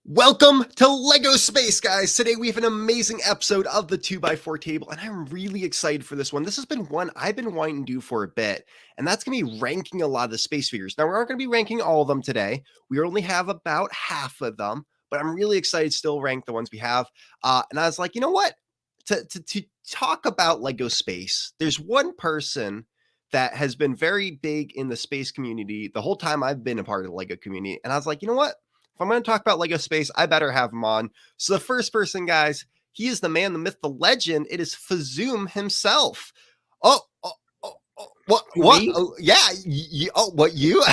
Welcome to Lego Space, guys. Today we have an amazing episode of the 2x4 table, and I'm really excited for this one. This has been one I've been wanting to do for a bit, and that's going to be ranking a lot of the space figures. Now, we aren't going to be ranking all of them today. We only have about half of them, but I'm really excited to still rank the ones we have. And I was like, you know what? To talk about Lego Space, there's one person that has been very big in the space community the whole time I've been a part of the Lego community, and I was like, you know what? If I'm going to talk about Lego Space, I better have him on. So the first person, guys, he is the man, the myth, the legend. It is Fazoom himself. What? Me? Oh, yeah. What, you?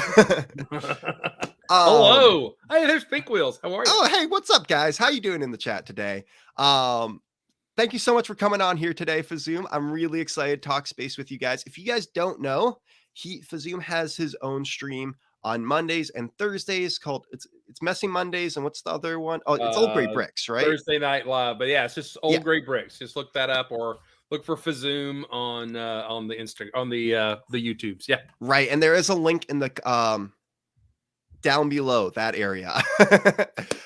Hello. Hey, there's Pink Wheels. How are you? Oh, hey, what's up, guys? How you doing in the chat today? Thank you so much for coming on here today, Fazoom. I'm really excited to talk space with you guys. If you guys don't know, Fazoom has his own stream on Mondays and Thursdays called it's Messy Mondays, and what's the other one? Oh, it's Old Gray Bricks, right? Thursday Night Live. But yeah, it's just Old Gray Bricks. Just look that up or look for Fazoom on the Instagram, on the YouTubes. Yeah. Right. And there is a link in the down below that area.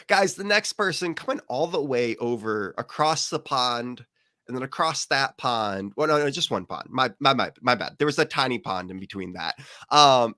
Guys, the next person coming all the way over across the pond and then across that pond. Well, no, just one pond. My bad. There was a tiny pond in between that.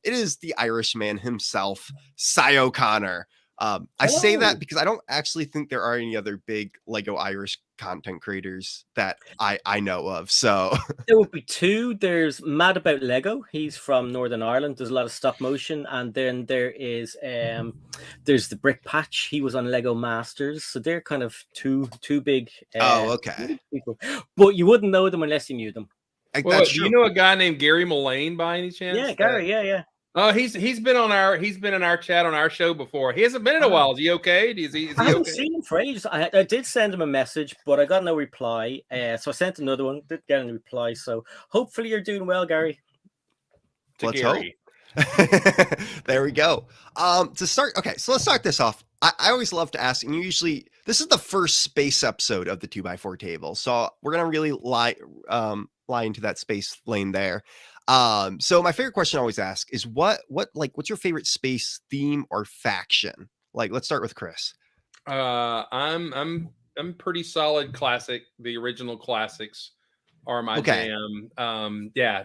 It is the Irishman himself, Cy O'Connor. I say that because I don't actually think there are any other big Lego Irish content creators that I know of. So there would be two. There's Mad About Lego. He's from Northern Ireland. There's a lot of stop motion, and then there is there's the Brick Patch. He was on Lego Masters, so they're kind of two big. Okay. People. But you wouldn't know them unless you knew them. Well, do you know a guy named Gary Mullane by any chance? Yeah, Gary. Yeah. Oh, he's been in our chat on our show before. He hasn't been in a while. Is he okay? Is he I haven't seen him for ages. I did send him a message, but I got no reply. So I sent another one. Didn't get any reply. So hopefully you're doing well, Gary. Let's hope. There we go. To start, okay, so let's start this off. I always love to ask, and usually this is the first space episode of the 2x4 table, so we're gonna really lie into that space lane there. So my favorite question I always ask is what's your favorite space theme or faction? Like, let's start with Chris. I'm pretty solid classic. The original classics are my jam. Yeah,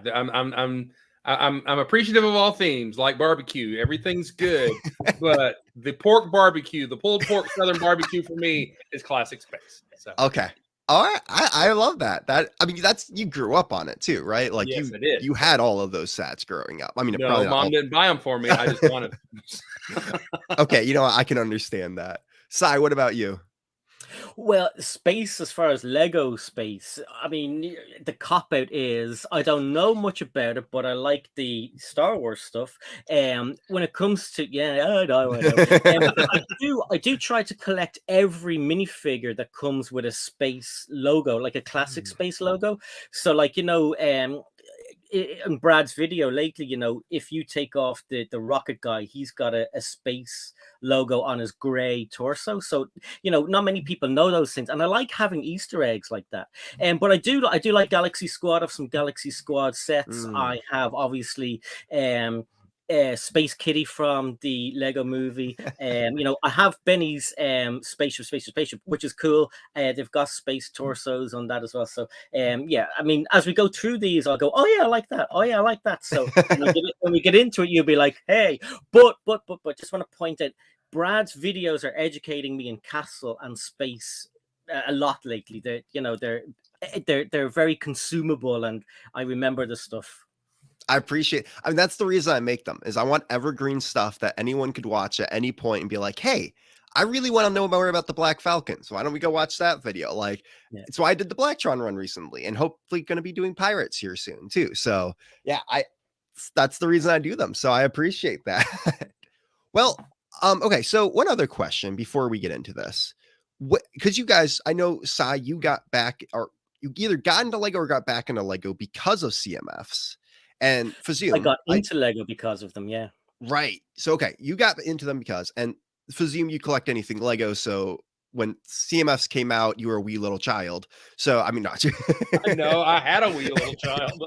I'm appreciative of all themes like barbecue. Everything's good, but the pork barbecue, the pulled pork southern barbecue for me is classic space. So. Okay. All right, I love that. That's you grew up on it too, right? Like yes, you had all of those sets growing up. I mean, no, mom didn't buy them for me. I just wanted them. Okay, you know what? I can understand that. Sai, what about you? Well, space, as far as Lego Space, I mean, the cop-out is I don't know much about it, but I like the Star Wars stuff. When it comes to I know. I do try to collect every minifigure that comes with a space logo, like a classic space logo. So, like, in Brad's video lately, if you take off the rocket guy, he's got a space logo on his gray torso. So, not many people know those things. And I like having Easter eggs like that. But I do like Galaxy Squad. I have some Galaxy Squad sets. I have obviously Space Kitty from the Lego movie. I have Benny's spaceship, which is cool. They've got space torsos on that as well. So I mean, as we go through these, I'll go, oh yeah, I like that. Oh yeah, I like that. So when we get into it, you'll be like, hey, but just want to point out, Brad's videos are educating me in castle and space a lot lately. They're very consumable, and I remember the stuff. I appreciate. I mean, that's the reason I make them. Is I want evergreen stuff that anyone could watch at any point and be like, "Hey, I really want to know more about the Black Falcon. So why don't we go watch that video?" Like, it's why I did the Blacktron run recently, and hopefully going to be doing Pirates here soon too. So yeah, that's the reason I do them. So I appreciate that. Well, okay. So one other question before we get into this, because you guys, I know, Sai, you got back, or you either got into Lego or got back into Lego because of CMFs. And Fazoom, I got into Lego because of them, yeah. Right. So, okay, you got into them because, and Fazoom, you collect anything Lego. So when CMFs came out, you were a wee little child. So, I mean, not you. No, I had a wee little child.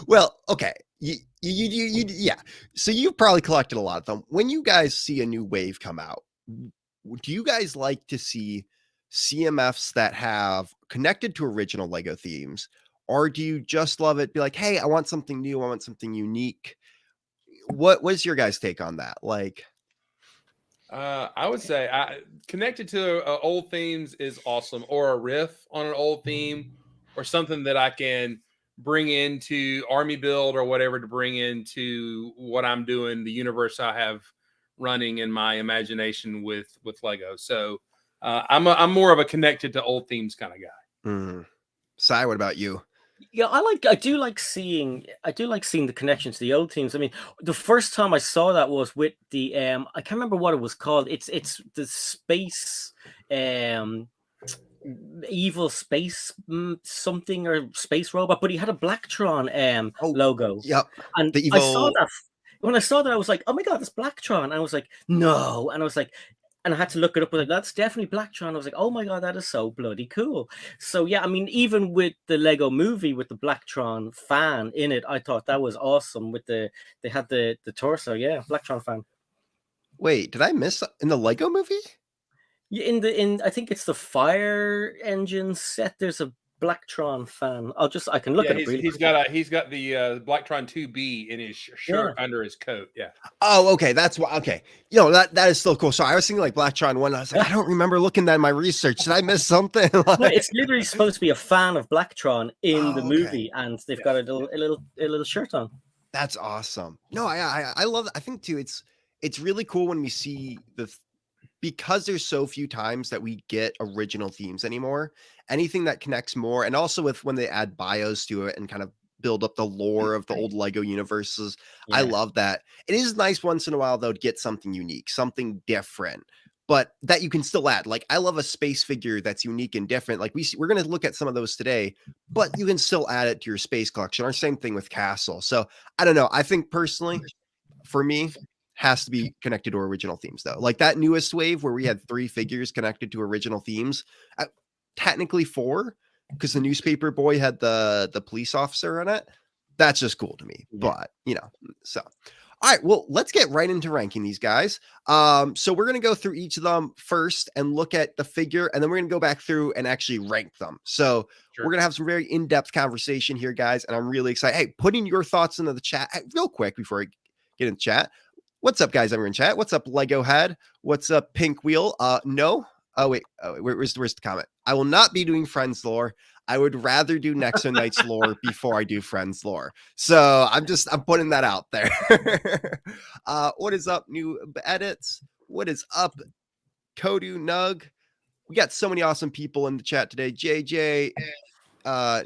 Well, okay. Yeah. So you've probably collected a lot of them. When you guys see a new wave come out, do you guys like to see CMFs that have connected to original Lego themes? Or do you just love it? Be like, hey, I want something new. I want something unique. What's your guys' take on that? Like, I would say connected to old themes is awesome, or a riff on an old theme, or something that I can bring into army build or whatever to bring into what I'm doing, the universe I have running in my imagination with Lego. So I'm more of a connected to old themes kind of guy. Sai, what about you? Yeah, I do like seeing the connection to the old teams. I mean, the first time I saw that was with the I can't remember what it was called. It's the space evil space something or space robot, but he had a Blacktron logo. Yep. And The I saw evil. that when I saw that, I was like, oh my god, it's Blacktron. And I was like, no, and I was like, and I had to look it up. I was like, that's definitely Blacktron. I was like, oh my god, that is so bloody cool. So yeah, I mean, even with the Lego movie with the Blacktron fan in it, I thought that was awesome. With they had the torso, yeah, Blacktron fan. Wait, did I miss in the Lego movie? Yeah, in I think it's the fire engine set. There's a Blacktron fan. I can look Yeah, at it. he's got the Blacktron 2B in his shirt under his coat. Yeah. Oh, okay. That's why. Okay. That is still cool. So I was thinking like Blacktron 1. I was like, I don't remember looking that in my research. Did I miss something? No, it's literally supposed to be a fan of Blacktron in the okay. movie, and they've got a little shirt on. That's awesome. No, I love it. I think too, it's really cool when we see because there's so few times that we get original themes anymore. Anything that connects more, and also with when they add bios to it and kind of build up the lore of the old Lego universes. Yeah. I love that. It is nice once in a while though to get something unique, something different, but that you can still add. Like I love a space figure that's unique and different. Like we're going to look at some of those today, but you can still add it to your space collection. Or same thing with Castle. So I don't know. I think personally, for me, has to be connected to original themes though. Like that newest wave where we had 3 figures connected to original themes, technically 4, because the newspaper boy had the police officer on it. That's just cool to me. Yeah. But so all right, well, let's get right into ranking these guys. So we're going to go through each of them first and look at the figure, and then we're going to go back through and actually rank them. So we're going to have some very in-depth conversation here, guys, and I'm really excited. Hey, put in your thoughts into the chat real quick before I get in the chat. What's up, guys? I'm in chat. What's up, Lego Head? What's up, Pink Wheel? No. Oh wait. Where's the comment? I will not be doing Friends lore. I would rather do Nexo Knights lore before I do Friends lore. So I'm putting that out there. What is up, new edits? What is up, Kodu Nug? We got so many awesome people in the chat today. JJ,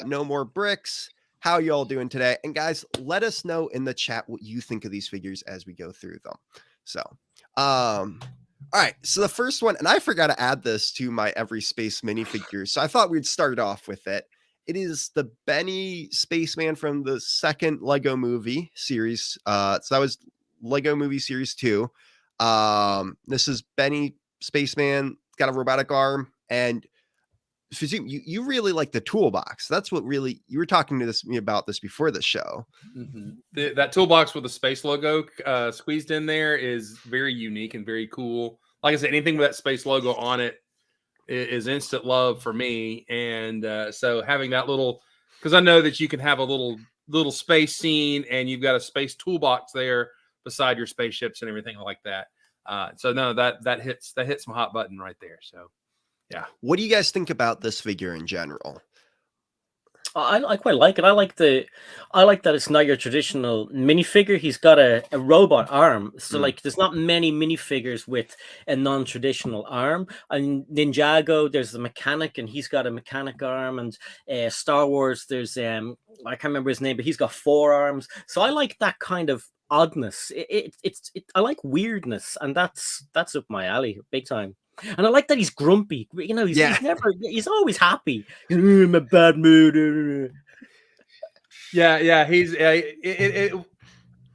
no more bricks. How y'all doing today? And guys, let us know in the chat what you think of these figures as we go through them. So, all right. So the first one, and I forgot to add this to my every space minifigure. So I thought we'd start off with it. It is the Benny Spaceman from the second Lego movie series. So that was Lego movie series 2. This is Benny Spaceman, got a robotic arm, and Fazoom, you really like the toolbox. That's what really you were talking to me about this before the show. Mm-hmm. That toolbox with the space logo squeezed in there is very unique and very cool. Like I said, anything with that space logo on it is instant love for me. And so having that little, because I know that you can have a little space scene and you've got a space toolbox there beside your spaceships and everything like that. So no, that hits my hot button right there. So. Yeah. What do you guys think about this figure in general? I quite like it. I like that it's not your traditional minifigure. He's got a robot arm. So like there's not many minifigures with a non-traditional arm. And Ninjago, there's the mechanic and he's got a mechanic arm. And Star Wars, there's I can't remember his name, but he's got 4 arms. So I like that kind of oddness. I like weirdness, and that's up my alley big time. And I like that he's grumpy. He's always happy. In a bad mood. Yeah. He's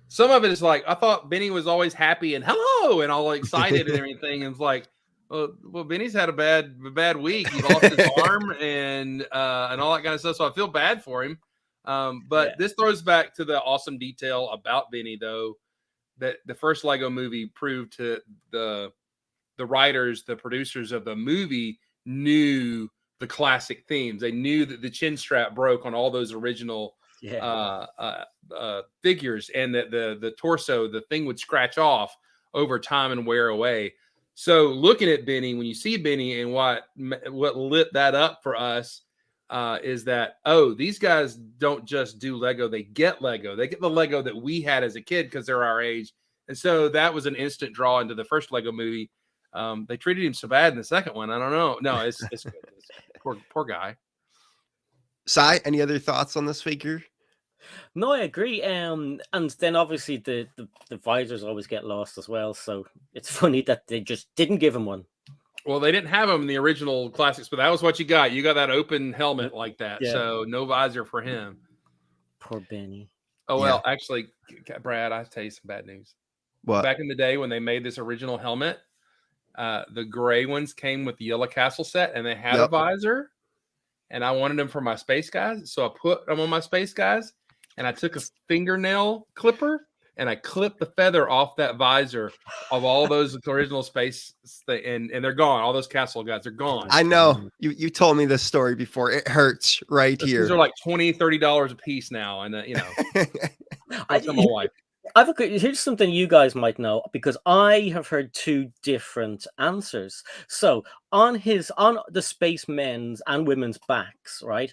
some of it is like, I thought Benny was always happy and hello and all excited and everything. And it's like, well, Benny's had a bad week. He lost his arm and all that kind of stuff. So I feel bad for him. But this throws back to the awesome detail about Benny, though, that the first Lego movie proved to the writers, the producers of the movie knew the classic themes. They knew that the chin strap broke on all those original figures, and that the torso, the thing would scratch off over time and wear away. So looking at Benny, when you see Benny, and what lit that up for us is that, oh, these guys don't just do Lego, they get Lego. They get the Lego that we had as a kid because they're our age. And so that was an instant draw into the first Lego movie. They treated him so bad in the second one. I don't know. No, it's good. Poor guy. Sai, any other thoughts on this figure? No, I agree. And then obviously the visors always get lost as well. So it's funny that they just didn't give him one. Well, they didn't have him in the original classics, but that was what you got. You got that open helmet like that. Yeah. So no visor for him. Poor Benny. Oh, well, actually, Brad, I'll tell you some bad news. What? Back in the day when they made this original helmet, the gray ones came with the Yellow Castle set, and they had a visor, and I wanted them for my space guys. So I put them on my space guys, and I took a fingernail clipper and I clipped the feather off that visor of all those original space, and they're gone. All those castle guys are gone. I know. You told me this story before. It hurts right here. These are like $20, $30 a piece now, and you know, I tell my wife. Here's something you guys might know, because I have heard two different answers. So on the spacemen's and women's backs, right?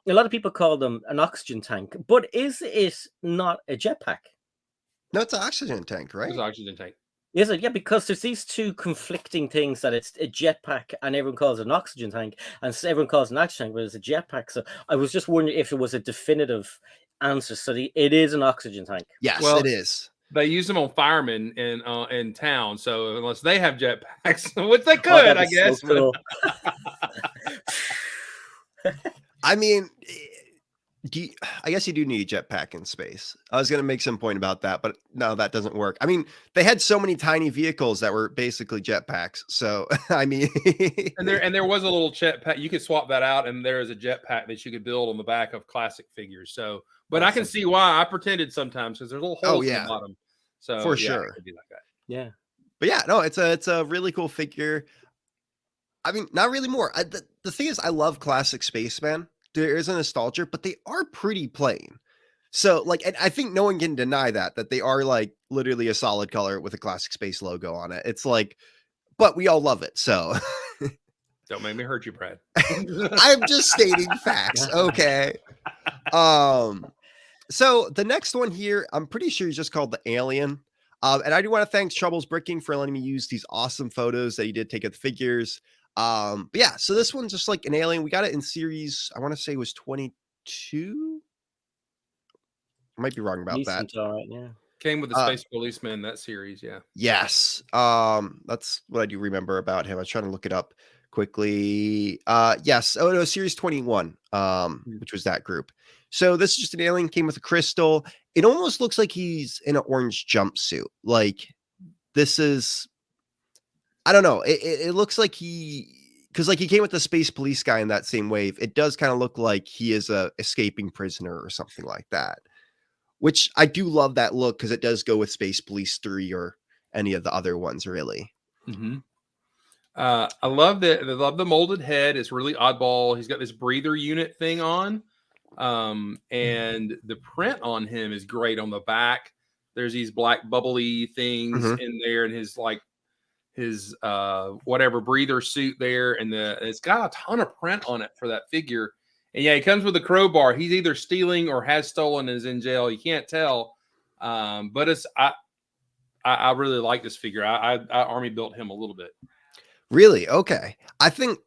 A lot of people call them an oxygen tank, but is it not a jetpack? No, it's an oxygen tank, right? It's an oxygen tank. Is it? Yeah, because there's these two conflicting things, that it's a jetpack and everyone calls it an oxygen tank, and everyone calls it an oxygen tank, but it's a jetpack. So I was just wondering if it was a definitive answer. So it is an oxygen tank. Yes, it is. They use them on firemen in town. So unless they have jetpacks, which they could, I guess. So cool. I mean, I guess you do need a jetpack in space. I was going to make some point about that, but no, that doesn't work. I mean, they had so many tiny vehicles that were basically jetpacks. So, I mean, and there was a little jetpack. You could swap that out, and there is a jetpack that you could build on the back of classic figures. So, but I can see why. I pretended sometimes because there's little holes in the bottom. So for sure, it could be like that. Yeah, but yeah, no, it's a really cool figure. I mean, not really more. The thing is, I love classic spaceman. There is a nostalgia, but they are pretty plain. So, like, and I think no one can deny that they are like literally a solid color with a classic space logo on it. It's like, but we all love it. So, don't make me hurt you, Brad. I'm just stating facts. Okay. So the next one here, I'm pretty sure is just called the Alien. And I do want to thank Troubles Bricking for letting me use these awesome photos that he did take of the figures. But yeah, so this one's just like an alien. We got it in series, I want to say it was 22. I might be wrong about that. Right, yeah. Came with the Space Policeman, that series, yeah. Yes. That's what I do remember about him. I was trying to look it up quickly. Yes. Oh no, series 21, which was that group. So this is just an alien, came with a crystal. It almost looks like he's in an orange jumpsuit. Like this is, I don't know. It looks like because like he came with the space police guy in that same wave. It does kind of look like he is a escaping prisoner or something like that, which I do love that look because it does go with Space Police 3 or any of the other ones, really. Mm-hmm. I love the molded head. It's really oddball. He's got this breather unit thing on. And the print on him is great on the back. There's these black bubbly things in there, and his whatever breather suit there, and it's got a ton of print on it for that figure. And yeah, he comes with a crowbar. He's either stealing or has stolen and is in jail. You can't tell. But I really like this figure. I army built him a little bit. Really? Okay. I think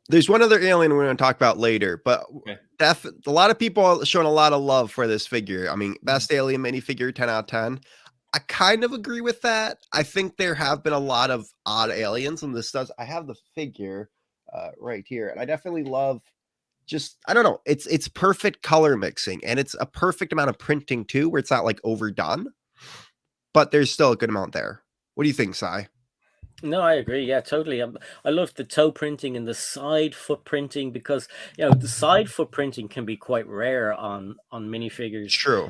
there's one other alien we're going to talk about later, but a lot of people are showing a lot of love for this figure. I mean, best alien minifigure, 10 out of 10. I kind of agree with that. I think there have been a lot of odd aliens, and I have the figure right here, and I definitely love I don't know. It's perfect color mixing, and it's a perfect amount of printing too, where it's not like overdone, but there's still a good amount there. What do you think, Sai? No, I agree. Yeah, totally. I love the toe printing and the side foot printing because the side foot printing can be quite rare on minifigures. True.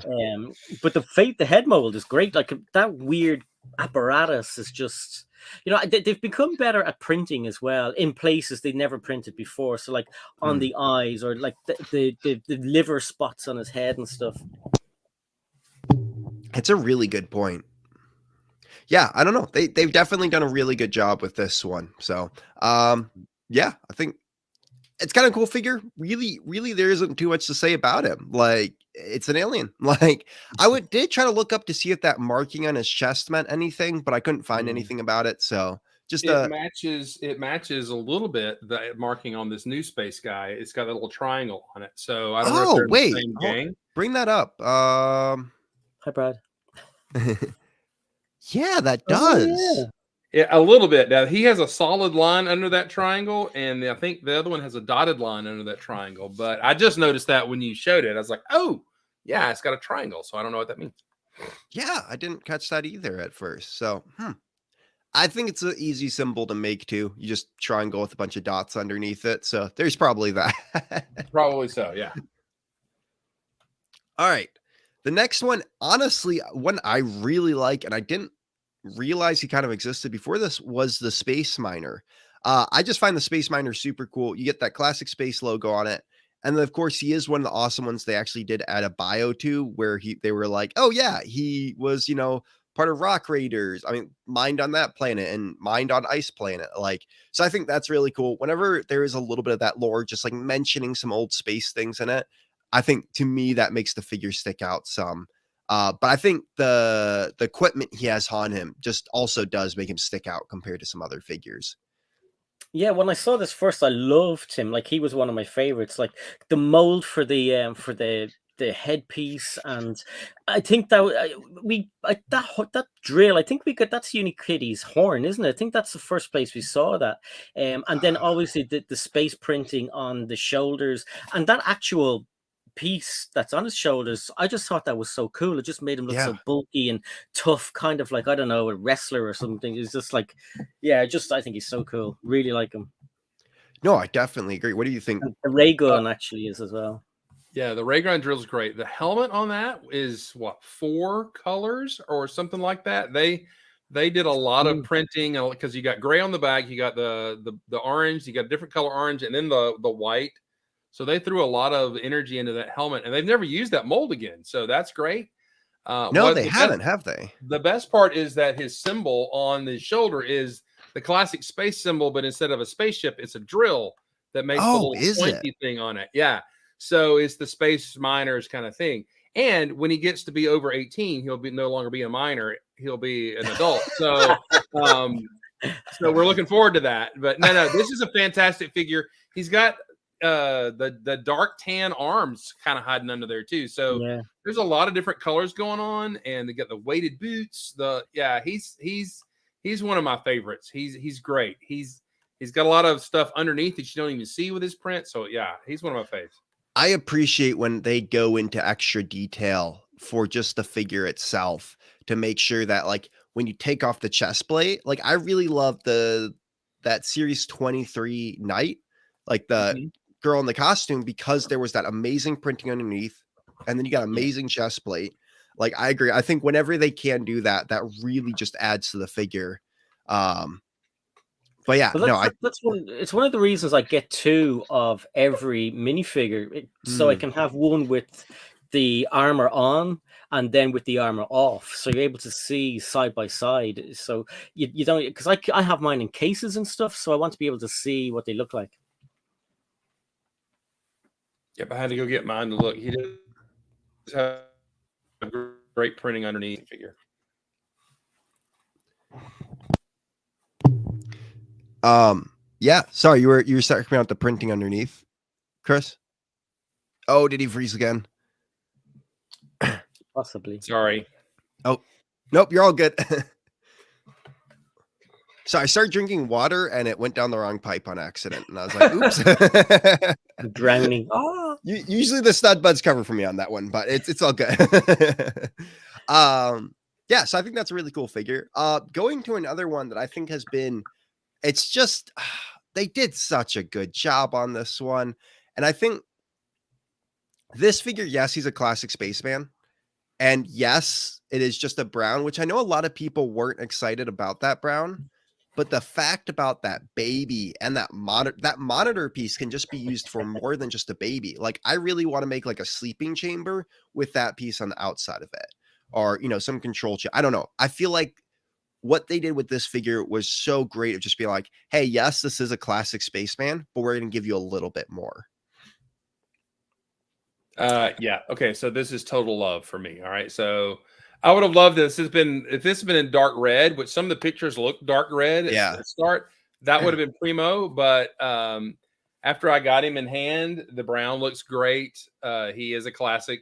But the head mold is great. Like that weird apparatus is just they've become better at printing as well in places they never printed before. So like on the eyes or like the liver spots on his head and stuff. It's a really good point. Yeah, I don't know. They've definitely done a really good job with this one. So, yeah, I think it's kind of cool figure. Really, there isn't too much to say about him. Like, it's an alien. Like, did try to look up to see if that marking on his chest meant anything, but I couldn't find anything about it. So, just it matches a little bit the marking on this new space guy. It's got a little triangle on it. So I don't know if they're wait, the same gang. Bring that up. Hi, Brad. Yeah, that does. Oh, yeah, a little bit. Now he has a solid line under that triangle, and I think the other one has a dotted line under that triangle. But I just noticed that when you showed it, I was like, "Oh, yeah, it's got a triangle." So I don't know what that means. Yeah, I didn't catch that either at first. So, I think it's an easy symbol to make too. You just triangle with a bunch of dots underneath it. So there's probably that. Probably so. Yeah. All right. The next one, honestly, one I really like, and I didn't realize he kind of existed before this, was the Space Miner. I just find the Space Miner super cool. You get that classic space logo on it. And then, of course, he is one of the awesome ones they actually did add a bio to, where they were like, oh, yeah, he was, part of Rock Raiders. I mean, mined on that planet and mined on Ice Planet. Like, so I think that's really cool. Whenever there is a little bit of that lore, just like mentioning some old space things in it, I think to me that makes the figure stick out some. But I think the equipment he has on him just also does make him stick out compared to some other figures. Yeah, when I saw this first, I loved him. Like he was one of my favorites. Like the mold for the headpiece, and I think that that drill. I think we got that's Unikitty's horn, isn't it? I think that's the first place we saw that. And then obviously the space printing on the shoulders and that actual piece that's on his shoulders. I just thought that was so cool. It just made him look so bulky and tough, kind of like, I don't know, a wrestler or something. It's just like, I think he's so cool. Really like him. No, I definitely agree. What do you think? And the ray gun actually is as well. Yeah, the ray gun drill is great. The helmet on that is what, 4 colors or something like that. They did a lot of printing because you got gray on the back, you got the orange, you got a different color orange, and then the white. So they threw a lot of energy into that helmet, and they've never used that mold again. So that's great. No, they haven't, have they? The best part is that his symbol on the shoulder is the classic space symbol, but instead of a spaceship, it's a drill that makes a little pointy thing on it. Yeah. So it's the space miners kind of thing. And when he gets to be over 18, he'll no longer be a minor. He'll be an adult. So, so we're looking forward to that. But no, this is a fantastic figure. He's got the dark tan arms kind of hiding under there too. So there's a lot of different colors going on, and they got the weighted boots. He's one of my favorites. He's great. He's got a lot of stuff underneath that you don't even see with his print. So yeah, he's one of my faves. I appreciate when they go into extra detail for just the figure itself to make sure that, like, when you take off the chest plate, like I really love that series 23 Knight, like the girl in the costume, because there was that amazing printing underneath, and then you got amazing chest plate. Like, I agree. I think whenever they can do that, that really just adds to the figure. But yeah, it's one of the reasons I get 2 of every minifigure, so I can have one with the armor on and then with the armor off, so you're able to see side by side. So you don't, because I have mine in cases and stuff, so I want to be able to see what they look like. Yep, I had to go get mine to look. He does have great printing underneath the figure. Yeah, sorry, you were talking about the printing underneath, Chris. Oh, did he freeze again? Possibly. Sorry. Oh, nope, you're all good. So I started drinking water and it went down the wrong pipe on accident, and I was like, "Oops!" I'm drowning. Oh. Usually the stud buds cover for me on that one, but it's all good. Yeah, so I think that's a really cool figure. Going to another one that I think has been, it's just, they did such a good job on this one. And I think this figure, yes, he's a classic spaceman. And yes, it is just a brown, which I know a lot of people weren't excited about that brown. But the fact about that baby and that monitor piece can just be used for more than just a baby. Like, I really want to make like a sleeping chamber with that piece on the outside of it, or, you know, some control chip. I don't know. I feel like what they did with this figure was so great of just being like, hey, yes, this is a classic spaceman, but we're going to give you a little bit more. Yeah. Okay. So this is total love for me. All right. So I would have loved this. If this had been in dark red, which some of the pictures look dark red at the start, that would have been primo. But after I got him in hand, the brown looks great. He is a classic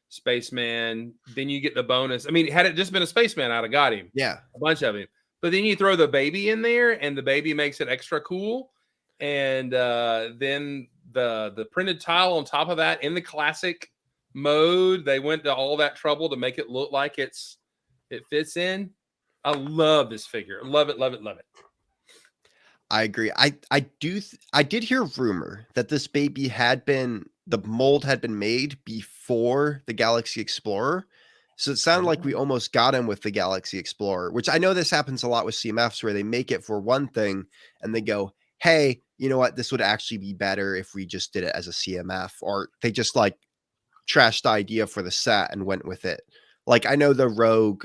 spaceman. Then you get the bonus. I mean, had it just been a spaceman, I'd have got him. Yeah. A bunch of him. But then you throw the baby in there, and the baby makes it extra cool. And then the printed tile on top of that in the classic mode, they went to all that trouble to make it look like it fits in. I love this figure. Love it, love it, love it. I agree. I did hear rumor that this baby the mold had been made before the Galaxy Explorer. So it sounded like we almost got him with the Galaxy Explorer, which I know this happens a lot with CMFs where they make it for one thing and they go, hey, you know what? This would actually be better if we just did it as a CMF, or they just like trashed the idea for the set and went with it. Like, I know the Rogue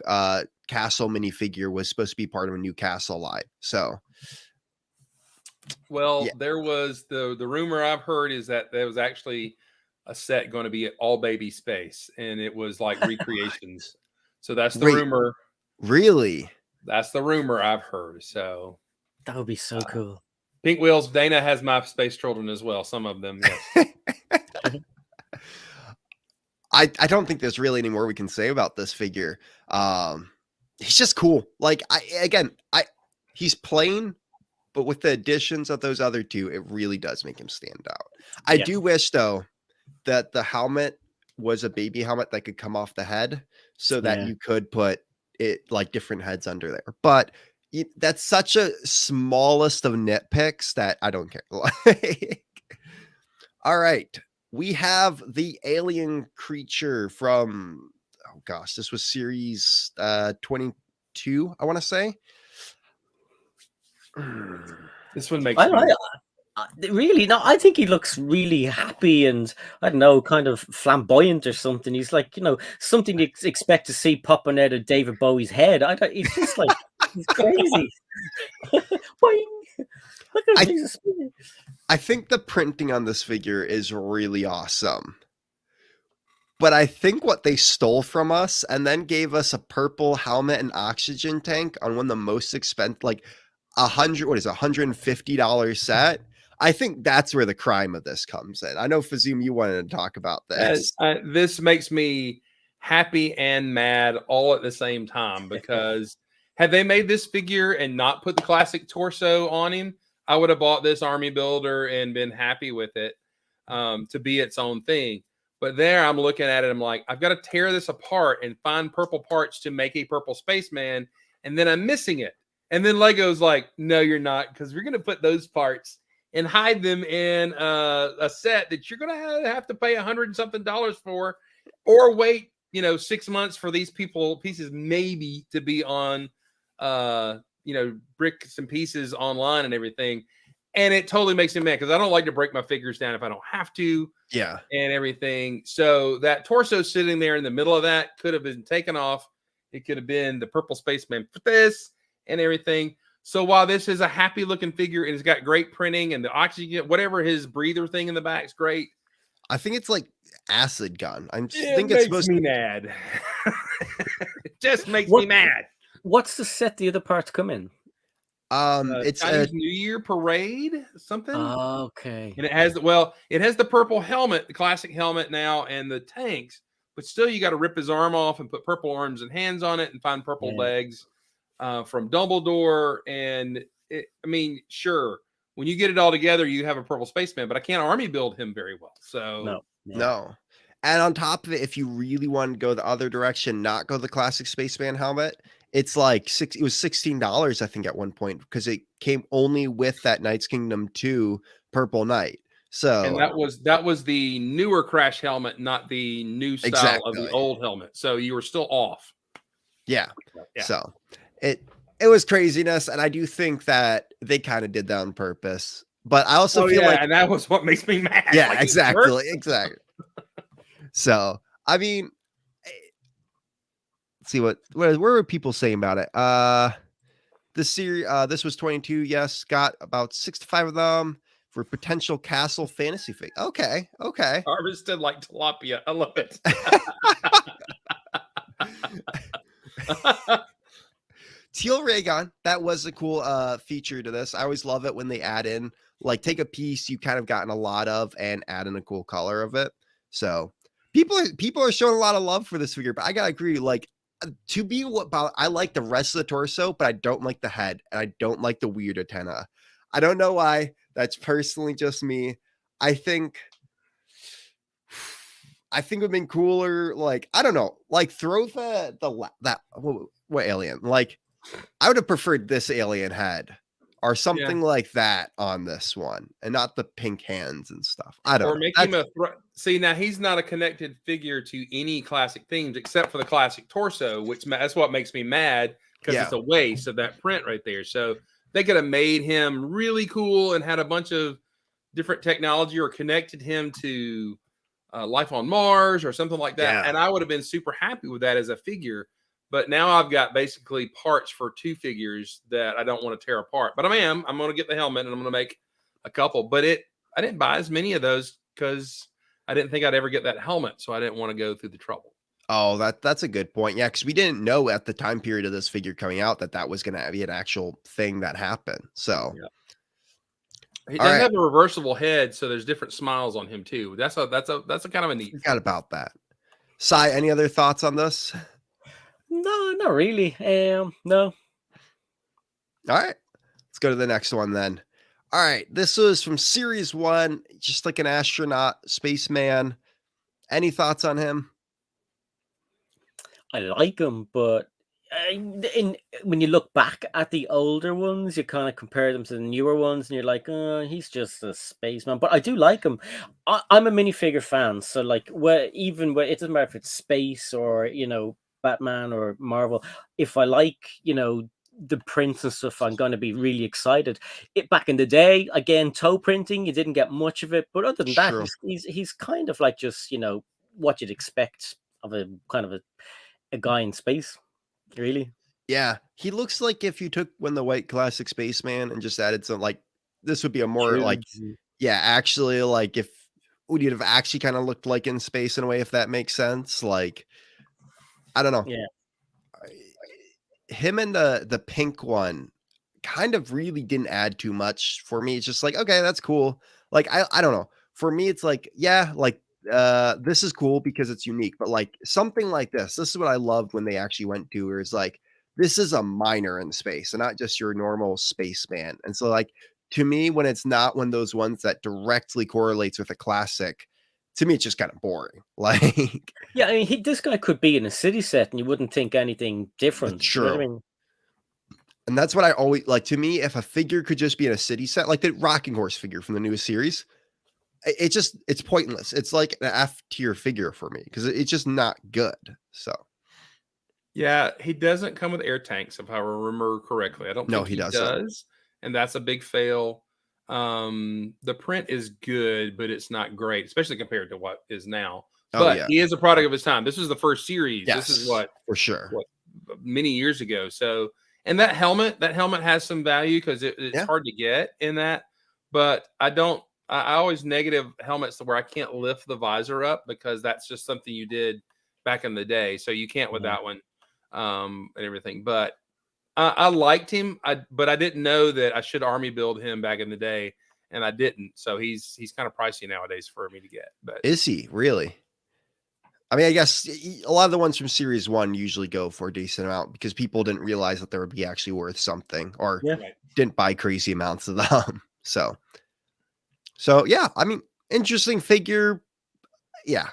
castle minifigure was supposed to be part of a new castle line. So, well, there was the rumor I've heard is that there was actually a set going to be all baby space, and it was like recreations. So that's the rumor. Really? That's the rumor I've heard. So that would be so cool. Pink Wheels, Dana has my space children as well. Some of them, yes. I don't think there's really any more we can say about this figure. He's just cool. Like, he's plain, but with the additions of those other two, it really does make him stand out. I do wish, though, that the helmet was a baby helmet that could come off the head so that you could put it like different heads under there. But that's such a smallest of nitpicks that I don't care. All right. We have the alien creature from, oh gosh, this was series 22, I want to say. This one makes really, no, I think he looks really happy and, I don't know, kind of flamboyant or something. He's like, you know, something you expect to see popping out of David Bowie's head. He's just like, he's crazy. Look at him. I think the printing on this figure is really awesome. But I think what they stole from us and then gave us a purple helmet and oxygen tank on one of the most expensive, like $150 set. I think that's where the crime of this comes in. I know, Fazoom, you wanted to talk about this. This makes me happy and mad all at the same time, because had they made this figure and not put the classic torso on him, I would have bought this army builder and been happy with it to be its own thing. But there I'm looking at it, I'm like, I've got to tear this apart and find purple parts to make a purple spaceman, and then I'm missing it. And then Lego's like, no, you're not, because we're going to put those parts and hide them in a set that you're going to have to pay $100 and something for, or wait, 6 months for these pieces maybe to be on, bricks and pieces online and everything. And it totally makes me mad, because I don't like to break my figures down if I don't have to. Yeah. And everything. So that torso sitting there in the middle of that could have been taken off. It could have been the purple spaceman for this and everything. So while this is a happy looking figure and it's got great printing and the oxygen, whatever his breather thing in the back is great. I think it's like acid gun. I think it it's supposed to be mad. It just makes me mad. What's the set the other parts come in? It's Chinese New Year parade, something. Okay. And it has the purple helmet, the classic helmet now, and the tanks, but still you got to rip his arm off and put purple arms and hands on it and find purple legs from Dumbledore. And sure, when you get it all together, you have a purple spaceman, but I can't army build him very well. So no. And on top of it, if you really want to go the other direction, not go the classic spaceman helmet, it's like it was $16, I think, at one point, because it came only with that Knights Kingdom 2 Purple Knight. So And that was the newer Crash helmet, not the new style of the old helmet. So you were still off. Yeah. So it was craziness, and I do think that they kind of did that on purpose. But I also feel like, and that was what makes me mad. Yeah, like, exactly. So I mean, let's see what were people saying about it. This series, this was 22. Yes, got about 6 to 5 of them for potential castle fantasy fig. Okay. Harvested like tilapia. I love it. Teal Raygun, that was a cool feature to this. I always love it when they add in, like, take a piece you've kind of gotten a lot of and add in a cool color of it. So people are showing a lot of love for this figure, but I gotta agree, like, to be about, I like the rest of the torso, but I don't like the head, and I don't like the weird antenna. I don't know why. That's personally just me. I think it would have been cooler. Like, I don't know, like, throw what alien? Like, I would have preferred this alien head or something like that on this one, and not the pink hands and stuff. I don't know. Or make him see, now he's not a connected figure to any classic themes except for the classic torso, which that's what makes me mad, because it's a waste of that print right there. So they could have made him really cool and had a bunch of different technology, or connected him to life on Mars or something like that. And I would have been super happy with that as a figure. But now I've got basically parts for 2 figures that I don't want to tear apart. But I'm going to get the helmet, and I'm going to make a couple. But I didn't buy as many of those because I didn't think I'd ever get that helmet. So I didn't want to go through the trouble. Oh, that's a good point. Yeah, because we didn't know at the time period of this figure coming out that was going to be an actual thing that happened. So he does have a reversible head, so there's different smiles on him too. That's a kind of a neat. Forgot about that. Sai, any other thoughts on this? No, not really. No. All right. Let's go to the next one then. All right. This was from Series 1, just like an astronaut, spaceman. Any thoughts on him? I like him, but when you look back at the older ones, you kind of compare them to the newer ones, and you're like, he's just a spaceman. But I do like him. I'm a minifigure fan, so like, it doesn't matter if it's space or Batman or Marvel. If I like the prints and stuff, I'm going to be really excited. Back in the day, again, toe printing, you didn't get much of it, but other than that, he's kind of like just what you'd expect of a kind of a guy in space. Really? Yeah, he looks like if you took one of the white classic spaceman and just added some, like, this would be a more like, actually, like, if would you'd have actually kind of looked like in space in a way, if that makes sense. Like, I don't know. Yeah, him and the pink one kind of really didn't add too much for me. It's just like, okay, that's cool. Like, I don't know. For me, it's like, yeah, like, this is cool because it's unique, but like something like this is what I loved when they actually went to, where it's like, this is a miner in space and not just your normal spaceman. And so, like, to me, when it's not one of those ones that directly correlates with a classic, to me, it's just kind of boring. Like, yeah, I mean, this guy could be in a city set and you wouldn't think anything different. True. You know what I mean? And that's what I always like. To me, if a figure could just be in a city set, like the Rocking Horse figure from the newest series, it's pointless. It's like an F tier figure for me because it's just not good. So yeah, he doesn't come with air tanks, if I remember correctly. I don't think he does, and that's a big fail. The print is good, but it's not great, especially compared to what is now. But he is a product of his time. This is the first series. Yes, this is what for sure many years ago. So, and that helmet has some value because it's hard to get in that. But I always negative helmets where I can't lift the visor up because that's just something you did back in the day. So you can't with that one and everything. But I liked him, but I didn't know that I should army build him back in the day, and I didn't. So he's kind of pricey nowadays for me to get. But is he really? I mean, I guess a lot of the ones from Series 1 usually go for a decent amount because people didn't realize that they would be actually worth something, or didn't buy crazy amounts of them. So yeah, I mean, interesting figure. Yeah.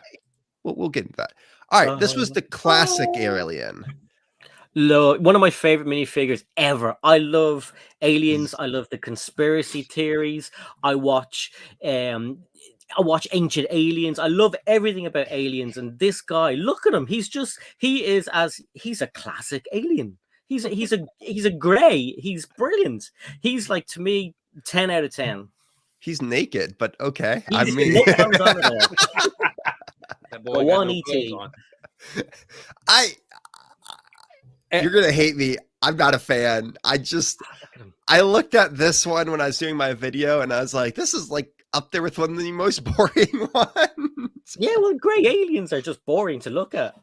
we'll get into that. All right, this was the classic alien. One of my favorite minifigures ever. I love aliens. I love the conspiracy theories. I watch Ancient Aliens. I love everything about aliens. And this guy, look at him. He's a classic alien. He's a gray. He's brilliant. He's like, to me, 10 out of 10. He's naked, but okay. He's, I mean, no clothes on at all. That boy Go got on, no ET. clothes on. You're gonna hate me. I'm not a fan. I looked at this one when I was doing my video, and I was like, this is like up there with one of the most boring ones. Yeah, well, gray aliens are just boring to look at.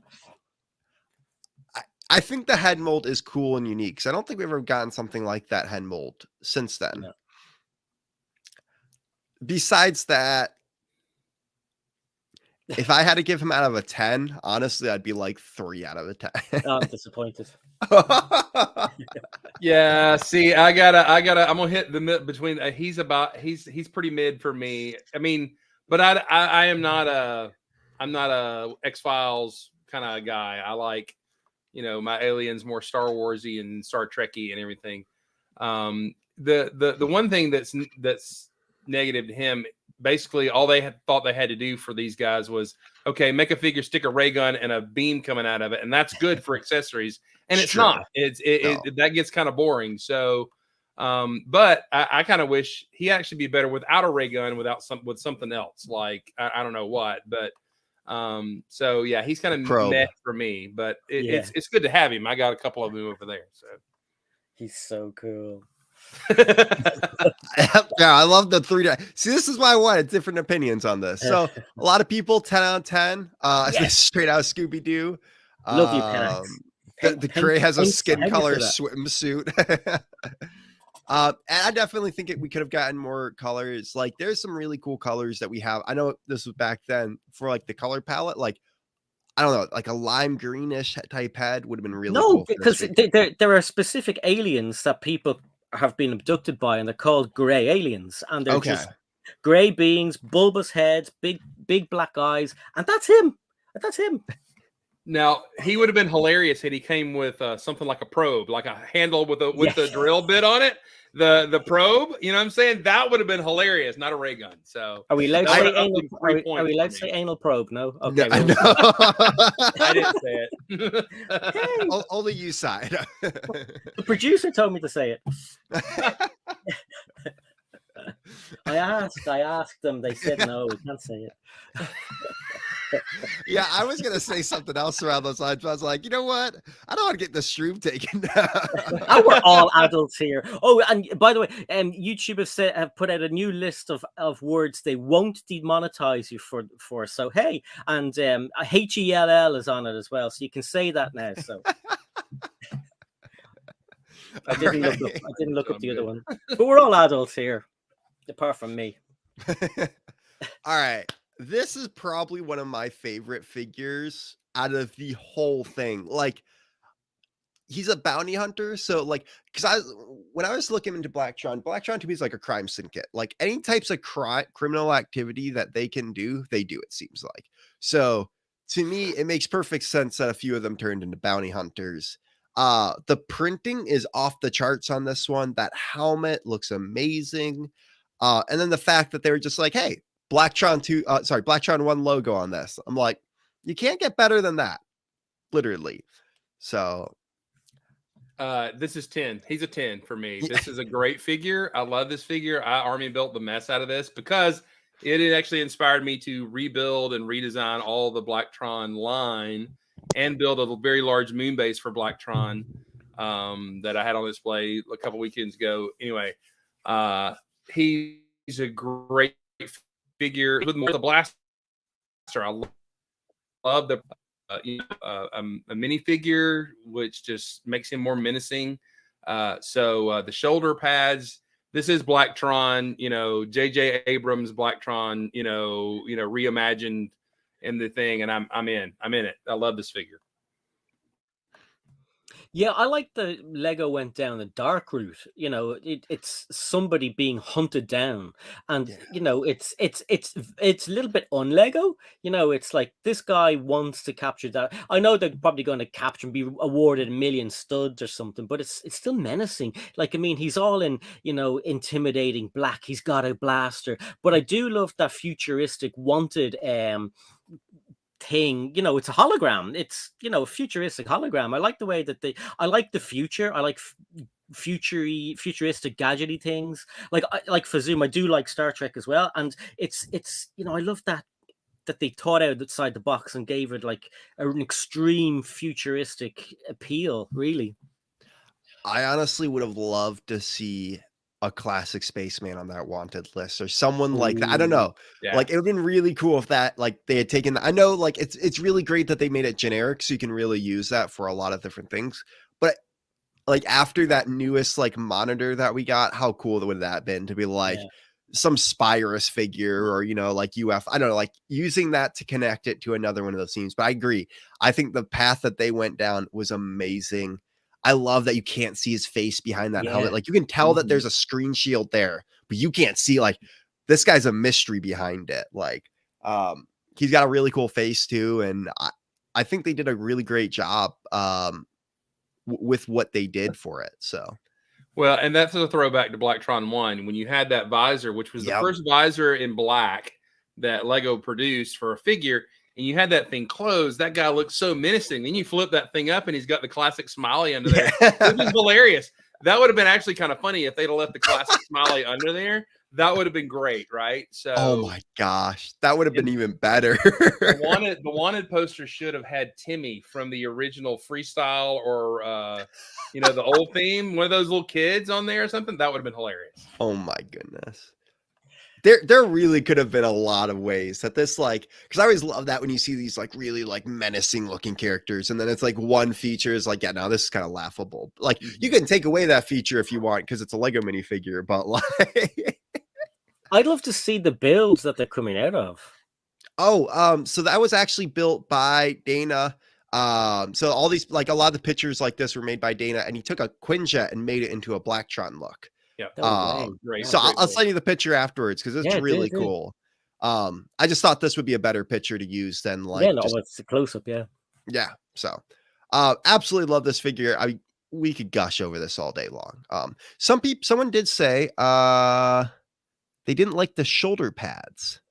I think the head mold is cool and unique, because I don't think we've ever gotten something like that head mold since then. No. Besides that, if I had to give him out of a 10, honestly, I'd be like 3 out of a 10. I'm disappointed. Yeah, see, I'm gonna hit the mid between. He's pretty mid for me. I mean, but I'm not a X-Files kind of guy. I like, my aliens more Star Warsy and Star Trekky and everything. The one thing that's negative to him, basically all they thought they had to do for these guys was, okay, make a figure, stick a ray gun and a beam coming out of it, and that's good for accessories. And it's not. That gets kind of boring. So, but I kind of wish he actually be better without a ray gun, with something else, like I don't know what, but so yeah, he's kind of meh for me. But it's good to have him. I got a couple of them over there. So he's so cool. Yeah, I love the 3. See, this is why I wanted different opinions on this. So a lot of people 10 out of 10. Straight out of Scooby-Doo. Love you, Penex. The Cray has a skin color swimsuit. And I definitely think we could have gotten more colors. Like, there's some really cool colors that we have. I know this was back then for like the color palette. Like, I don't know, like a lime greenish type head would have been really cool. No, because there are specific aliens that people have been abducted by, and they're called gray aliens, and they're just gray beings, bulbous heads, big black eyes, and that's him. Now, he would have been hilarious had he came with something like a probe, like a handle with the drill bit on it. The probe, you know what I'm saying? That would have been hilarious, not a ray gun. So are we allowed to say anal? Are we allowed to say anal probe? No. Okay. No, no. I didn't say it. Hey. Only you side. The producer told me to say it. I asked them. They said no. We can't say it. Yeah, I was gonna say something else around those lines, but I was like, you know what? I don't want to get the shroom taken down. We're all adults here. Oh, and by the way, YouTube have put out a new list of words they won't demonetize you for. So hey, and HELL is on it as well, so you can say that now. So I didn't look up the other one, but we're all adults here, apart from me. All right. This is probably one of my favorite figures out of the whole thing. Like, he's a bounty hunter. So, like, because when I was looking into Blacktron to me is like a crime syndicate. Like, any types of criminal activity that they can do, they do, it seems like. So, to me, it makes perfect sense that a few of them turned into bounty hunters. The printing is off the charts on this one. That helmet looks amazing. And then the fact that they were just like, hey, Blacktron 1 logo on this. I'm like, you can't get better than that. Literally. So this is 10. He's a 10 for me. This is a great figure. I love this figure. I army built the mess out of this because it actually inspired me to rebuild and redesign all the Blacktron line and build a very large moon base for Blacktron that I had on display a couple weekends ago. Anyway, he's a great figure with more the blaster. I love the a minifigure, which just makes him more menacing. So the shoulder pads. This is Blacktron. J.J. Abrams Blacktron. Reimagined in the thing, and I'm in it. I love this figure. Yeah, I like the Lego went down the dark route. It's somebody being hunted down, and Yeah. it's a little bit un-Lego. It's like this guy wants to capture that. I know they're probably going to capture and be awarded a million studs or something, but it's still menacing. Like, I mean, he's all in intimidating black. He's got a blaster, but I do love that futuristic wanted thing. It's a hologram. It's a futuristic hologram. I like the way that I like the future. I like futuristic gadgety things. Like Fazoom. I do like Star Trek as well, and it's I love that they thought outside the box and gave it like an extreme futuristic appeal. Really. I honestly would have loved to see a classic spaceman on that wanted list, or someone like that. I don't Ooh. know. Yeah. Like, it would have been really cool if that, like, they had taken. I know, like, it's really great that they made it generic, so you can really use that for a lot of different things. But like, after that newest like monitor that we got, how cool would that been to be like Yeah. some Spyrus figure, or like I don't know, like using that to connect it to another one of those themes. But I agree. I think the path that they went down was amazing. I love that you can't see his face behind that helmet. Yeah. Like, you can tell that Mhm. there's a screen shield there, but you can't see, like, this guy's a mystery behind it. Like, he's got a really cool face too, and I think they did a really great job with what they did for it. So, Well, and that's a throwback to Blacktron 1 when you had that visor, which was the yep. first visor in black that Lego produced for a figure, and you had that thing closed. That guy looked so menacing. Then you flip that thing up, and he's got the classic smiley under there, which is hilarious. That would have been actually kind of funny if they'd have left the classic smiley under there. That would have been great, right? So, Oh my gosh, that would have been and even better. the wanted poster should have had Timmy from the original Freestyle, or the old theme, one of those little kids on there or something. That would have been hilarious. Oh my goodness. There really could have been a lot of ways that this, like, because I always love that when you see these like really like menacing looking characters, and then it's like one feature is like, yeah, no, this is kind of laughable. Like, you can take away that feature if you want because it's a Lego minifigure, but like, I'd love to see the builds that they're coming out of. so that was actually built by Dana. So all these, like, a lot of the pictures like this were made by Dana, and he took a Quinjet and made it into a Blacktron look. Yeah. No way. Great. So Great I'll build. send you the picture afterwards because it's Yeah, really do. cool. I just thought this would be a better picture to use than like Yeah, no, just, it's a close up. Yeah. yeah. So, absolutely love this figure. We could gush over this all day long. Someone did say, they didn't like the shoulder pads.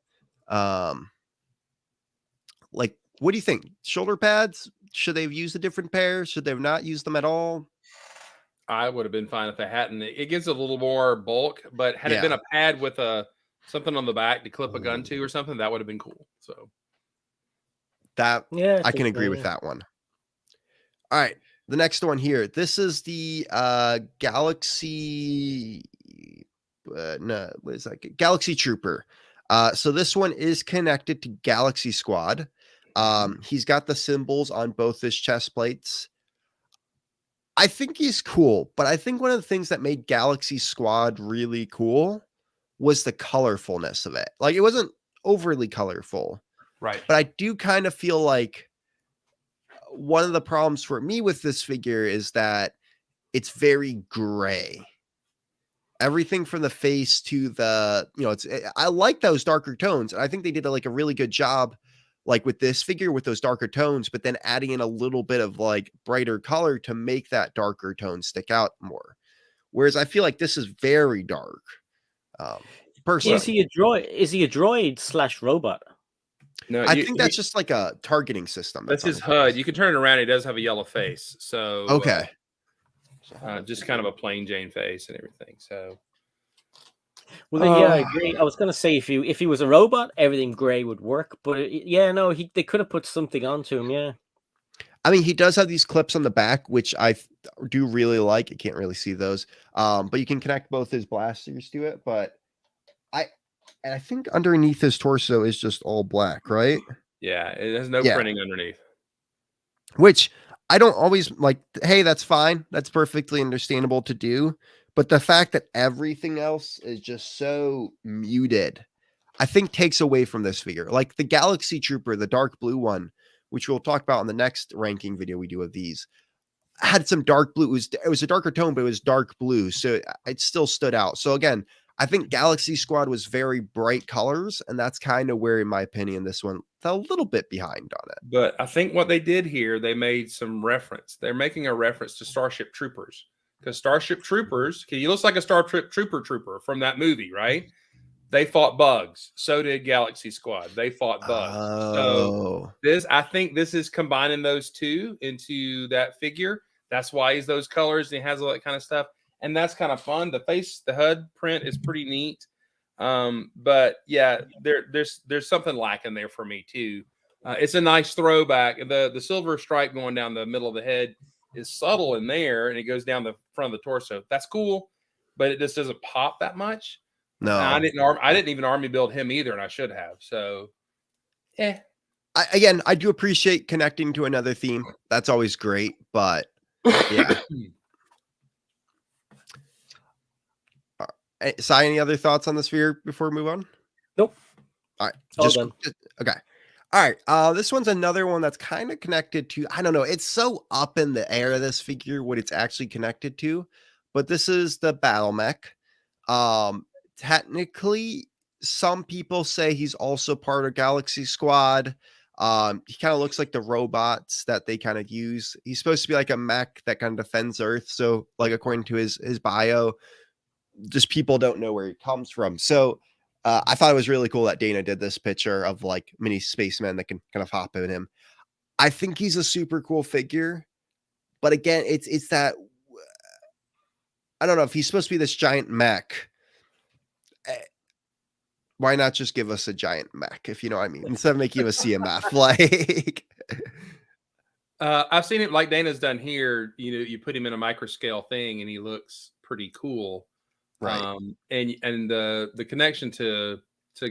Like, what do you think? Shoulder pads? Should they have used a different pair? Should they have not used them at all? I would have been fine if they hadn't. It gives a little more bulk, but had it been a pad with something on the back to clip a gun to or something, that would have been cool. So that, Yeah, I can agree with that one. All right, the next one here. This is the Galaxy. No, what is that? Galaxy Trooper. So this one is connected to Galaxy Squad. He's got the symbols on both his chest plates. I think he's cool, but I think one of the things that made Galaxy Squad really cool was the colorfulness of it. Like, it wasn't overly colorful, right. but I do kind of feel like one of the problems for me with this figure is that it's very gray. Everything from the face to the, I like those darker tones. And I think they did like a really good job, like with this figure with those darker tones, but then adding in a little bit of like brighter color to make that darker tone stick out more. Whereas I feel like this is very dark. Personally, Is he a droid? Is he a droid / robot? No, I think that's just like a targeting system. That's his HUD. You can turn it around. He does have a yellow face. So okay. Just kind of a plain Jane face and everything. So, well, yeah, I agree. I was gonna say if he was a robot, everything gray would work. But yeah, no, they could have put something onto him. Yeah. I mean, he does have these clips on the back, which I do really like. I can't really see those, but you can connect both his blasters to it. But I think underneath his torso is just all black, right? Yeah, it has no printing underneath. Which I don't always like. Hey, that's fine. That's perfectly understandable to do. But the fact that everything else is just so muted, I think takes away from this figure. Like the Galaxy Trooper, the dark blue one, which we'll talk about in the next ranking video we do of these. had some dark blue. It was a darker tone, but it was dark blue, so it still stood out. So again, I think Galaxy Squad was very bright colors, and that's kind of where, in my opinion, this one fell a little bit behind on it. But I think what they did here, they made some reference. They're making a reference to Starship Troopers, because Starship Troopers, he looks like a Starship Trooper from that movie, right? They fought bugs. So did Galaxy Squad. They fought bugs. Oh. So I think this is combining those two into that figure. That's why he's those colors and he has all that kind of stuff. And that's kind of fun. The HUD print is pretty neat. But yeah, there's something lacking there for me too. It's a nice throwback. The silver stripe going down the middle of the head is subtle in there, and it goes down the front of the torso. That's cool, but it just doesn't pop that much. No, I didn't even army build him either, and I should have. So, yeah. I do appreciate connecting to another theme. That's always great, but yeah. Sai, any other thoughts on this figure before we move on? Nope. All right. Okay. All right. This one's another one that's kind of connected to, I don't know. It's so up in the air, this figure, what it's actually connected to. But this is the Battlemech. Technically, some people say he's also part of Galaxy Squad. He kind of looks like the robots that they kind of use. He's supposed to be like a mech that kind of defends Earth. So, like, according to his bio, just people don't know where he comes from. So I thought it was really cool that Dana did this picture of like mini spaceman that can kind of hop in him. I think he's a super cool figure, but again, it's that, I don't know if he's supposed to be this giant mech. Why not just give us a giant mech, if you know what I mean, instead of making him a CMF? Like, I've seen it like Dana's done here. You put him in a micro scale thing, and he looks pretty cool. right. And the connection to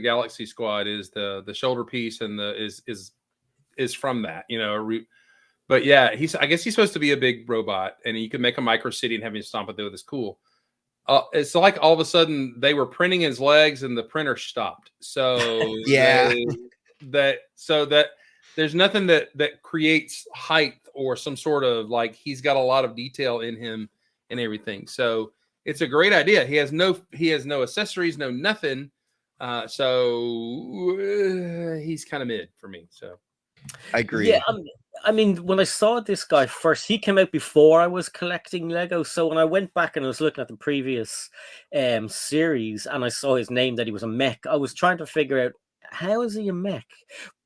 Galaxy Squad is the shoulder piece, and is from that, but yeah, I guess he's supposed to be a big robot, and you can make a micro city and have him stomp it there with his cool. It's like all of a sudden they were printing his legs and the printer stopped. So yeah, so that there's nothing that creates height or some sort of, like, he's got a lot of detail in him and everything. So it's a great idea. He has no accessories, no nothing. So he's kind of mid for me. So I agree. Yeah, I mean, when I saw this guy first, he came out before I was collecting Lego. So when I went back and I was looking at the previous series, and I saw his name that he was a mech, I was trying to figure out, how is he a mech?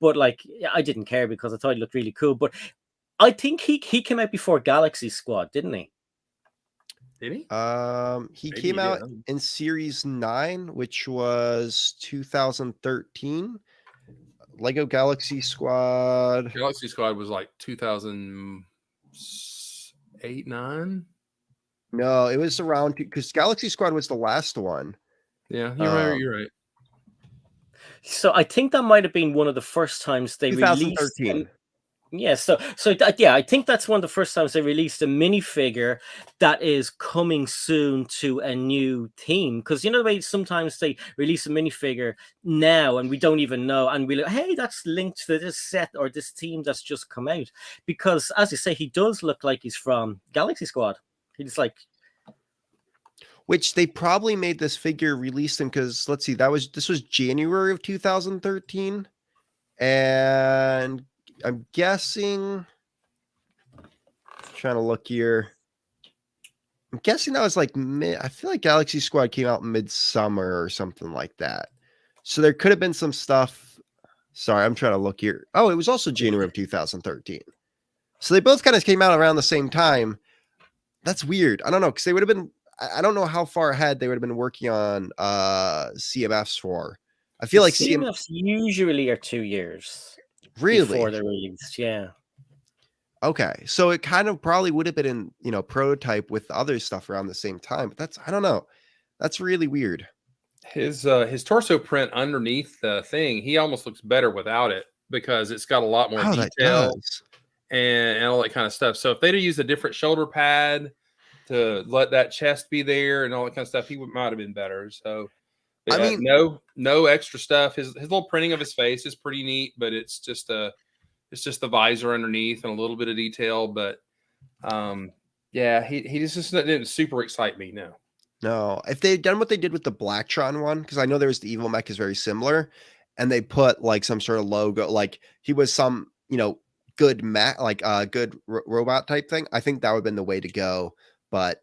But like, I didn't care because I thought he looked really cool. But I think he came out before Galaxy Squad, didn't he? did he? He Maybe came he out did. in Series 9, which was 2013. Lego Galaxy Squad. Galaxy Squad was like 2008, 9. No, it was around, because Galaxy Squad was the last one. Yeah, you're right. You're right. So I think that might have been one of the first times they released. 2013. Yeah, yeah, I think that's one of the first times they released a minifigure that is coming soon to a new theme. Because the way sometimes they release a minifigure now and we don't even know, and we're like, hey, that's linked to this set or this theme that's just come out. Because as you say, he does look like he's from Galaxy Squad. He's like, which they probably made this figure, released him, because let's see, this was January of 2013, and I'm guessing, trying to look here, I'm guessing that was like I feel like Galaxy Squad came out midsummer or something like that. So there could have been some stuff. Sorry, I'm trying to look here. Oh, it was also January of 2013. So they both kind of came out around the same time. That's weird. I don't know, because they would have been, I don't know how far ahead they would have been working on CMFs for. I feel like CMFs usually are 2 years. Really? Before they're released, yeah. Okay, so it kind of probably would have been in, prototype with other stuff around the same time. But I don't know. That's really weird. His torso print underneath the thing, he almost looks better without it, because it's got a lot more detail and all that kind of stuff. So if they'd have used a different shoulder pad to let that chest be there and all that kind of stuff, he might have been better. So I mean, no extra stuff. His little printing of his face is pretty neat, but it's just the visor underneath and a little bit of detail. But Yeah, he just didn't super excite me. No, if they had done what they did with the Blacktron one, because I know there's the evil mech is very similar, and they put like some sort of logo, like he was some, good mech, like good robot type thing. I think that would have been the way to go. But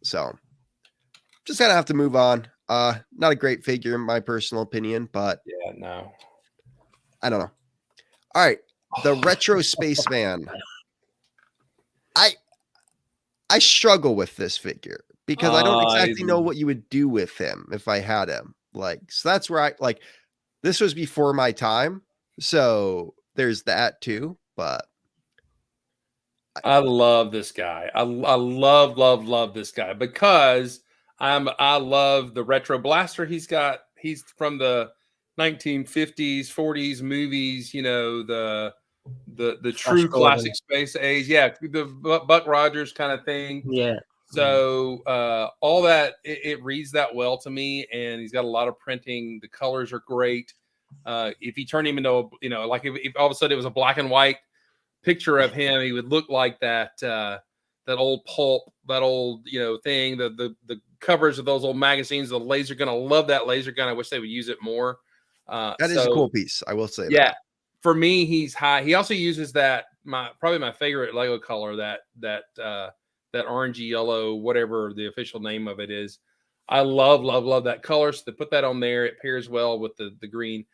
so just gonna have to move on. Not a great figure in my personal opinion, but Yeah, no, I don't know. All right, the retro spaceman. I struggle with this figure because I don't exactly know what you would do with him if I had him. Like, so that's where this was before my time. So there's that too. But I love this guy. I love this guy because I love the retro blaster he's got. He's from the 1950s, 40s movies, the true classic space age. Yeah, the Buck Rogers kind of thing. Yeah. So all that it reads that well to me, and he's got a lot of printing. The colors are great. If you turn him into like if all of a sudden it was a black and white picture of him, he would look like that old pulp, that old thing. The covers of those old magazines, the laser gun. I love that laser gun. I wish they would use it more. That is a cool piece. I will say. Yeah, that. For me, he's high. He also uses probably my favorite Lego color, that orangey yellow, whatever the official name of it is. I love that color. So to put that on there, it pairs well with the green.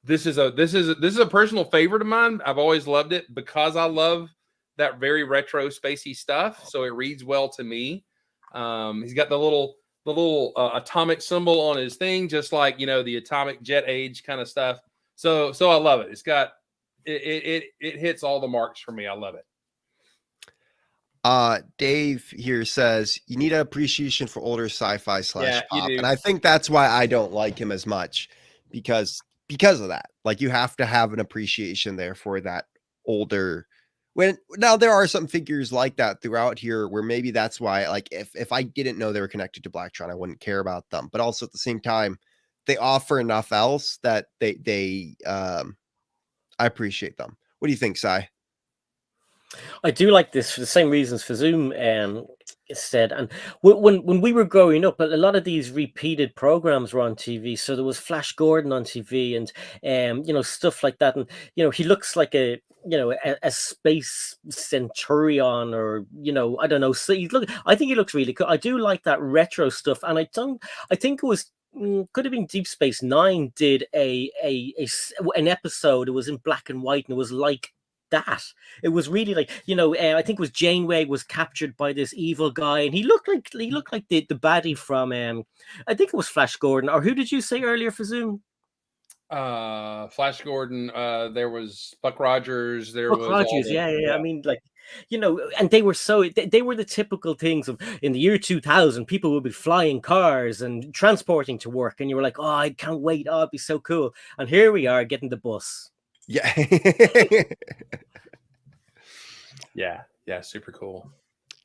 This is a personal favorite of mine. I've always loved it because I love that very retro spacey stuff. So it reads well to me. He's got the little atomic symbol on his thing, just like the atomic jet age kind of stuff. So I love it. It's got it hits all the marks for me. I love it. Dave here says you need an appreciation for older sci-fi / pop, and I think that's why I don't like him as much because of that. Like you have to have an appreciation there for that older. Now there are some figures like that throughout here where maybe that's why, like if I didn't know they were connected to Blacktron, I wouldn't care about them. But also at the same time, they offer enough else that I appreciate them. What do you think, Sai? I do like this for the same reasons Fazoom said. And when we were growing up, a lot of these repeated programs were on TV. So there was Flash Gordon on TV and stuff like that. And he looks like a space centurion, or I don't know. So I think he looks really cool. I do like that retro stuff, and I think it was. Could have been Deep Space Nine did an episode. It was in black and white, and it was like that. It was really like I think it was Janeway was captured by this evil guy, and he looked like the baddie from I think it was Flash Gordon, or who did you say earlier, Fazoom? Flash Gordon. There was Buck Rogers. Buck Rogers. Yeah. I mean, like. And they were they were the typical things of in the year 2000, people would be flying cars and transporting to work. And you were like, oh, I can't wait. Oh, it'd be so cool. And here we are getting the bus. Yeah. Yeah. Super cool.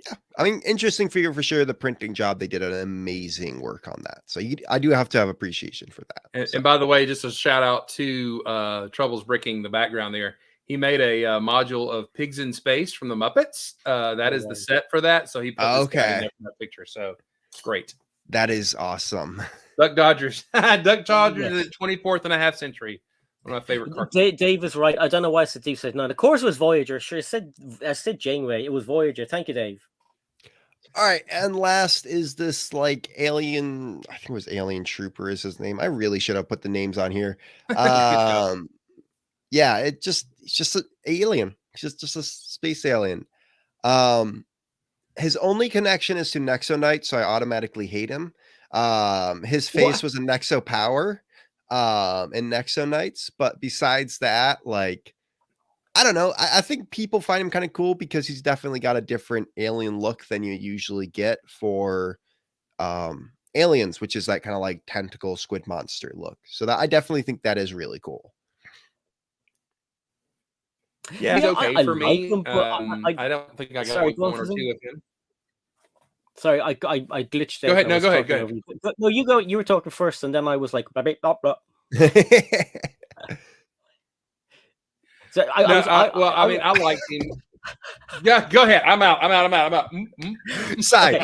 Yeah. I mean, interesting figure for sure. The printing job, they did an amazing work on that. So I do have to have appreciation for that. And by the way, just a shout out to Troubles Bricking the background there. He made a module of Pigs in Space from the Muppets. That is the set for that. So he put this guy in there for that picture. So it's great. That is awesome. Duck Dodgers. Duck Dodgers is 24th and a half century. One of my favorite cartoons. Dave is right. I don't know why I said Deep Space Nine. Of course it was Voyager. Sure, I said Janeway. It was Voyager. Thank you, Dave. All right, and last is this like alien. I think it was Alien Trooper is his name. I really should have put the names on here. Yeah, it's just an alien. It's just a space alien. His only connection is to Nexo Knight, so I automatically hate him. His face was a Nexo Power in Nexo Knights, but besides that, like, I don't know. I think people find him kind of cool because he's definitely got a different alien look than you usually get for aliens, which is that kind of like tentacle squid monster look. So that I definitely think that is really cool. Yeah, it's okay for me. Him, I don't think I got one or two of him. Sorry, I glitched out. Go ahead. No, go ahead. No, you go. You were talking first, and then I was like, blah, blah, blah. So I liked him. Yeah, go ahead. I'm out. Sai,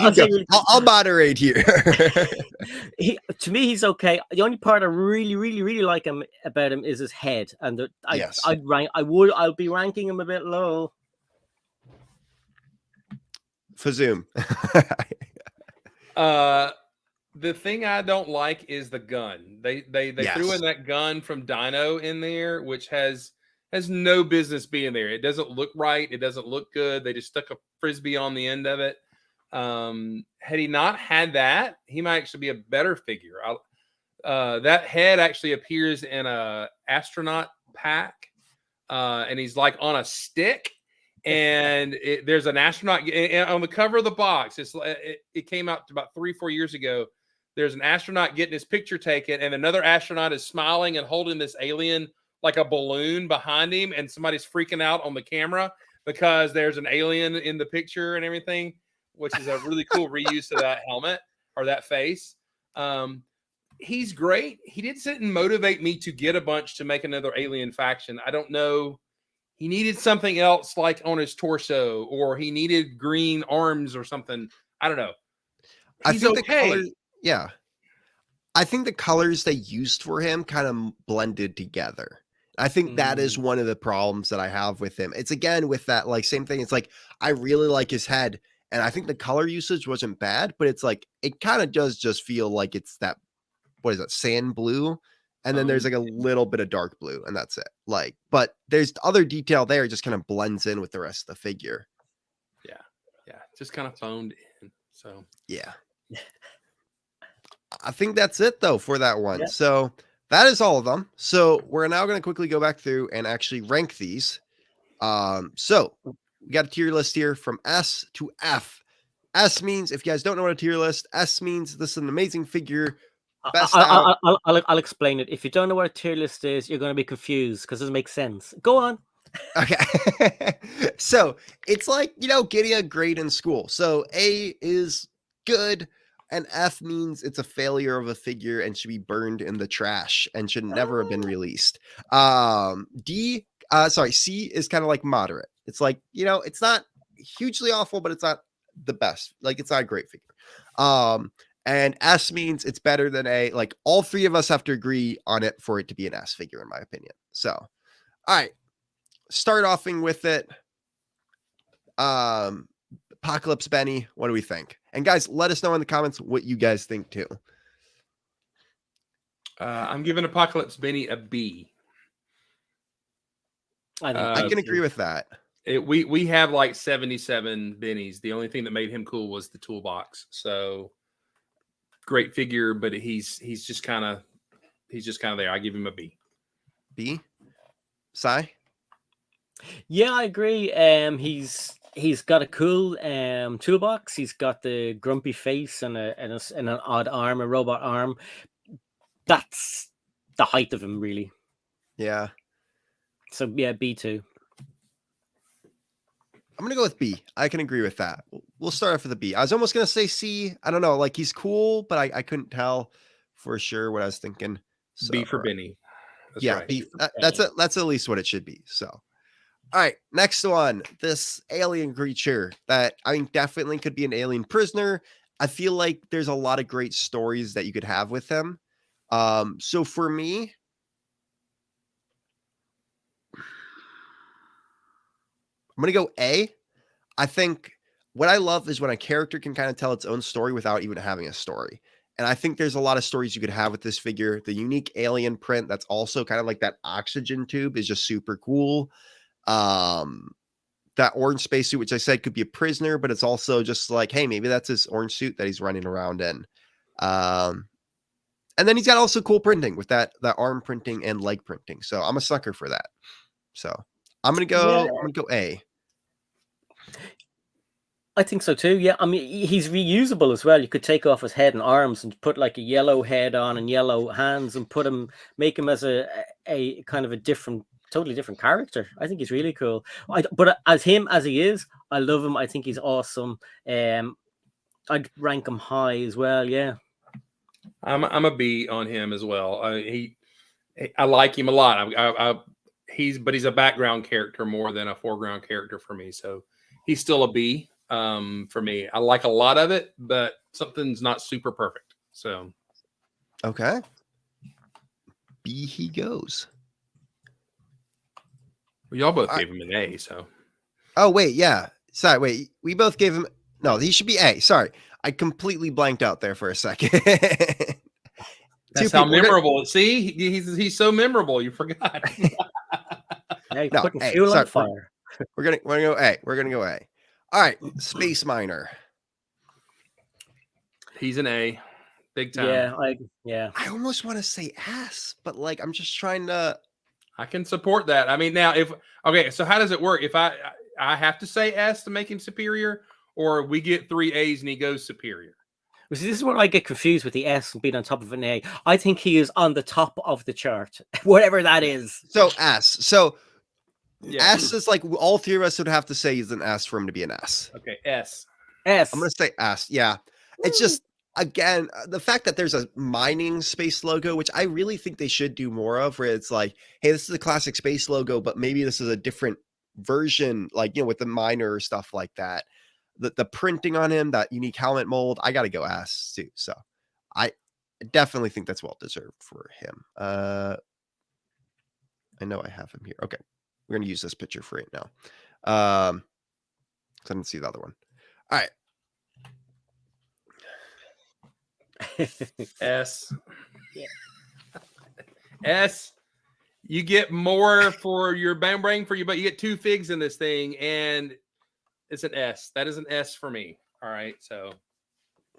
you go. I'll moderate here. To me, he's okay. The only part I really like about him is his head, and I'll be ranking him a bit low. Fazoom. The thing I don't like is the gun. They threw in that gun from Dino in there, which has no business being there. It doesn't look right. It doesn't look good. They just stuck a frisbee on the end of it. Had he not had that, he might actually be a better figure. That head actually appears in a astronaut pack, and he's like on a stick. And there's an astronaut on the cover of the box. It came out about 3-4 years ago. There's an astronaut getting his picture taken, and another astronaut is smiling and holding this alien like a balloon behind him, and somebody's freaking out on the camera because there's an alien in the picture and everything, which is a really cool reuse of that helmet or that face. He's great. He didn't motivate me to get a bunch to make another alien faction. I don't know. He needed something else like on his torso, or he needed green arms or something. I don't know. He's okay. I think the colors they used for him kind of blended together. I think that is one of the problems that I have with him. It's again with that like same thing. It's like I really like his head, and I think the color usage wasn't bad, but it's like it kind of does just feel like it's that, what is that, sand blue? And then there's like a little bit of dark blue, and that's it. Like, but there's other detail there, just kind of blends in with the rest of the figure. Yeah, just kind of phoned in. So yeah. I think that's it though for that one. Yeah. So that is all of them. So we're now going to quickly go back through and actually rank these. So we got a tier list here from S to F. S means, if you guys don't know what a tier list, S means this is an amazing figure. I'll explain it. If you don't know what a tier list is, you're going to be confused because it doesn't make sense. Go on. Okay. So it's like, getting a grade in school. So A is good, and F means it's a failure of a figure and should be burned in the trash and should never have been released. C is kind of like moderate. It's like, it's not hugely awful, but it's not the best. Like, it's not a great figure. And S means it's better than A. Like, all three of us have to agree on it for it to be an S figure, in my opinion. So, all right. Start offing with it. Apocalypse Benny, what do we think? And guys, let us know in the comments what you guys think too. I'm giving Apocalypse Benny a B. I can agree with that. We have like 77 Bennies. The only thing that made him cool was the toolbox. So great figure, but he's just kind of there. I give him a B. B. Sai? Yeah, I agree. He's got a cool toolbox. He's got the grumpy face and an odd arm, a robot arm. That's the height of him, really. Yeah. So yeah, B2. I'm gonna go with B. I can agree with that. We'll start off with a B. I was almost gonna say C. I don't know. Like, he's cool, but I couldn't tell for sure what I was thinking. So, B for Benny. That's right. B. That's at least what it should be. So. All right, next one. This alien creature that I think definitely could be an alien prisoner. I feel like there's a lot of great stories that you could have with him. So for me, I'm going to go A. I think what I love is when a character can kind of tell its own story without even having a story. And I think there's a lot of stories you could have with this figure. The unique alien print that's also kind of like that oxygen tube is just super cool. That orange spacesuit, which I said could be a prisoner, but it's also just like, hey, maybe that's his orange suit that he's running around in. And then he's got also cool printing with that arm printing and leg printing. So I'm a sucker for that. So I'm gonna go A. I think so too. Yeah, I mean, he's reusable as well. You could take off his head and arms and put like a yellow head on and yellow hands and make him as a kind of a totally different character. I think he's really cool. But as he is, I love him. I think he's awesome. I'd rank him high as well. Yeah, I'm a B on him as well. I like him a lot. he's a background character more than a foreground character for me. So he's still a B for me. I like a lot of it, but something's not super perfect. So okay, B he goes. well, y'all both gave him an A. So oh wait, yeah, sorry, wait, we both gave him. No, he should be A. Sorry, I completely blanked out there for a second. That's how memorable. See, he's so memorable. You forgot. Now you're putting fuel on fire. We're gonna go A. We're gonna go A. All right, Space Miner. He's an A, big time. Yeah. I almost want to say S, but like I'm just trying to. I can support that. I mean, now so how does it work? If I have to say S to make him superior, or we get 3 A's and he goes superior? See, this is where I get confused with the S being on top of an A. I think he is on the top of the chart, whatever that is. So S. So S is like all three of us would have to say he's an S for him to be an S. Okay, S. I'm gonna say S. Yeah, it's just again the fact that there's a mining space logo, which I really think they should do more of, where it's like, hey, this is a classic space logo, but maybe this is a different version, like with the miner or stuff like that. The printing on him, that unique helmet mold, I got to go S too. So I definitely think that's well deserved for him. I know I have him here. Okay, we're gonna use this picture for right now. I didn't see the other one. All right. S. Yeah. S. You get more for your bang for you, but you get 2 figs in this thing, and it's an S. That is an S for me. All right. So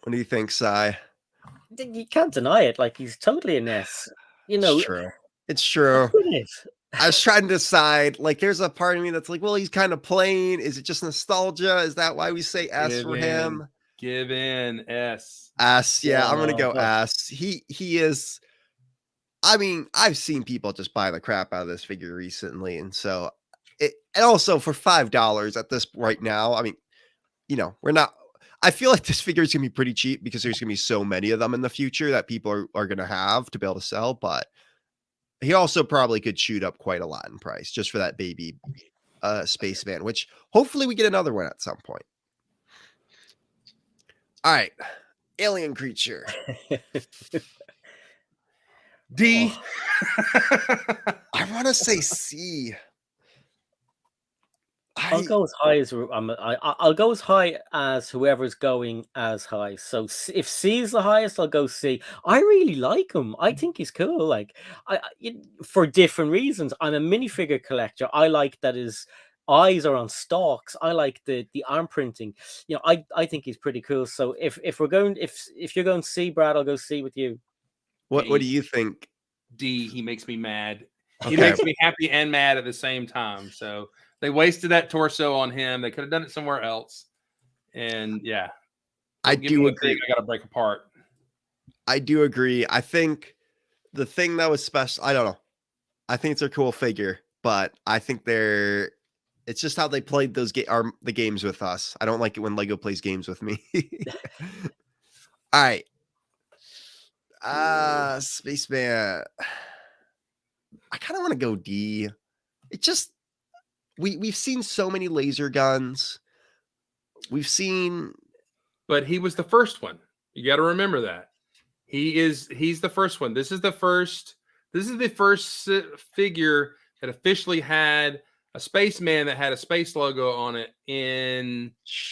what do you think, Sai? You can't deny it. Like, he's totally an S. It's true. It's true. I was trying to decide, like, there's a part of me that's like, well, he's kind of plain. Is it just nostalgia? Is that why we say S for him? Give in S. S, yeah, I'm gonna go S. He is. I mean, I've seen people just buy the crap out of this figure recently, and so and also for $5 at this right now, I mean, we're not. I feel like this figure is gonna be pretty cheap because there's gonna be so many of them in the future that people are gonna have to be able to sell, but he also probably could shoot up quite a lot in price just for that baby spaceman, which hopefully we get another one at some point. All right, alien creature. D. I want to say C. I'll go as high as I'll go as high as whoever's going as high. So if C is the highest, I'll go C. I really like him. I think he's cool. Like, for different reasons. I'm a minifigure collector. I like that his eyes are on stalks. I like the arm printing. I think he's pretty cool. So if you're going C, Brad, I'll go C with you. What do you think? D. He makes me mad. He makes me happy and mad at the same time. So they wasted that torso on him. They could have done it somewhere else. And yeah, I do agree. I got to break apart. I do agree. I think the thing that was special, I don't know. I think it's a cool figure, but I think it's just how they played the games with us. I don't like it when Lego plays games with me. All right. Spaceman. I kind of want to go D. It just we've seen so many laser guns. We've seen, but he was the first one. You got to remember that. He's the first one. This is the first figure that officially had a spaceman that had a space logo on it in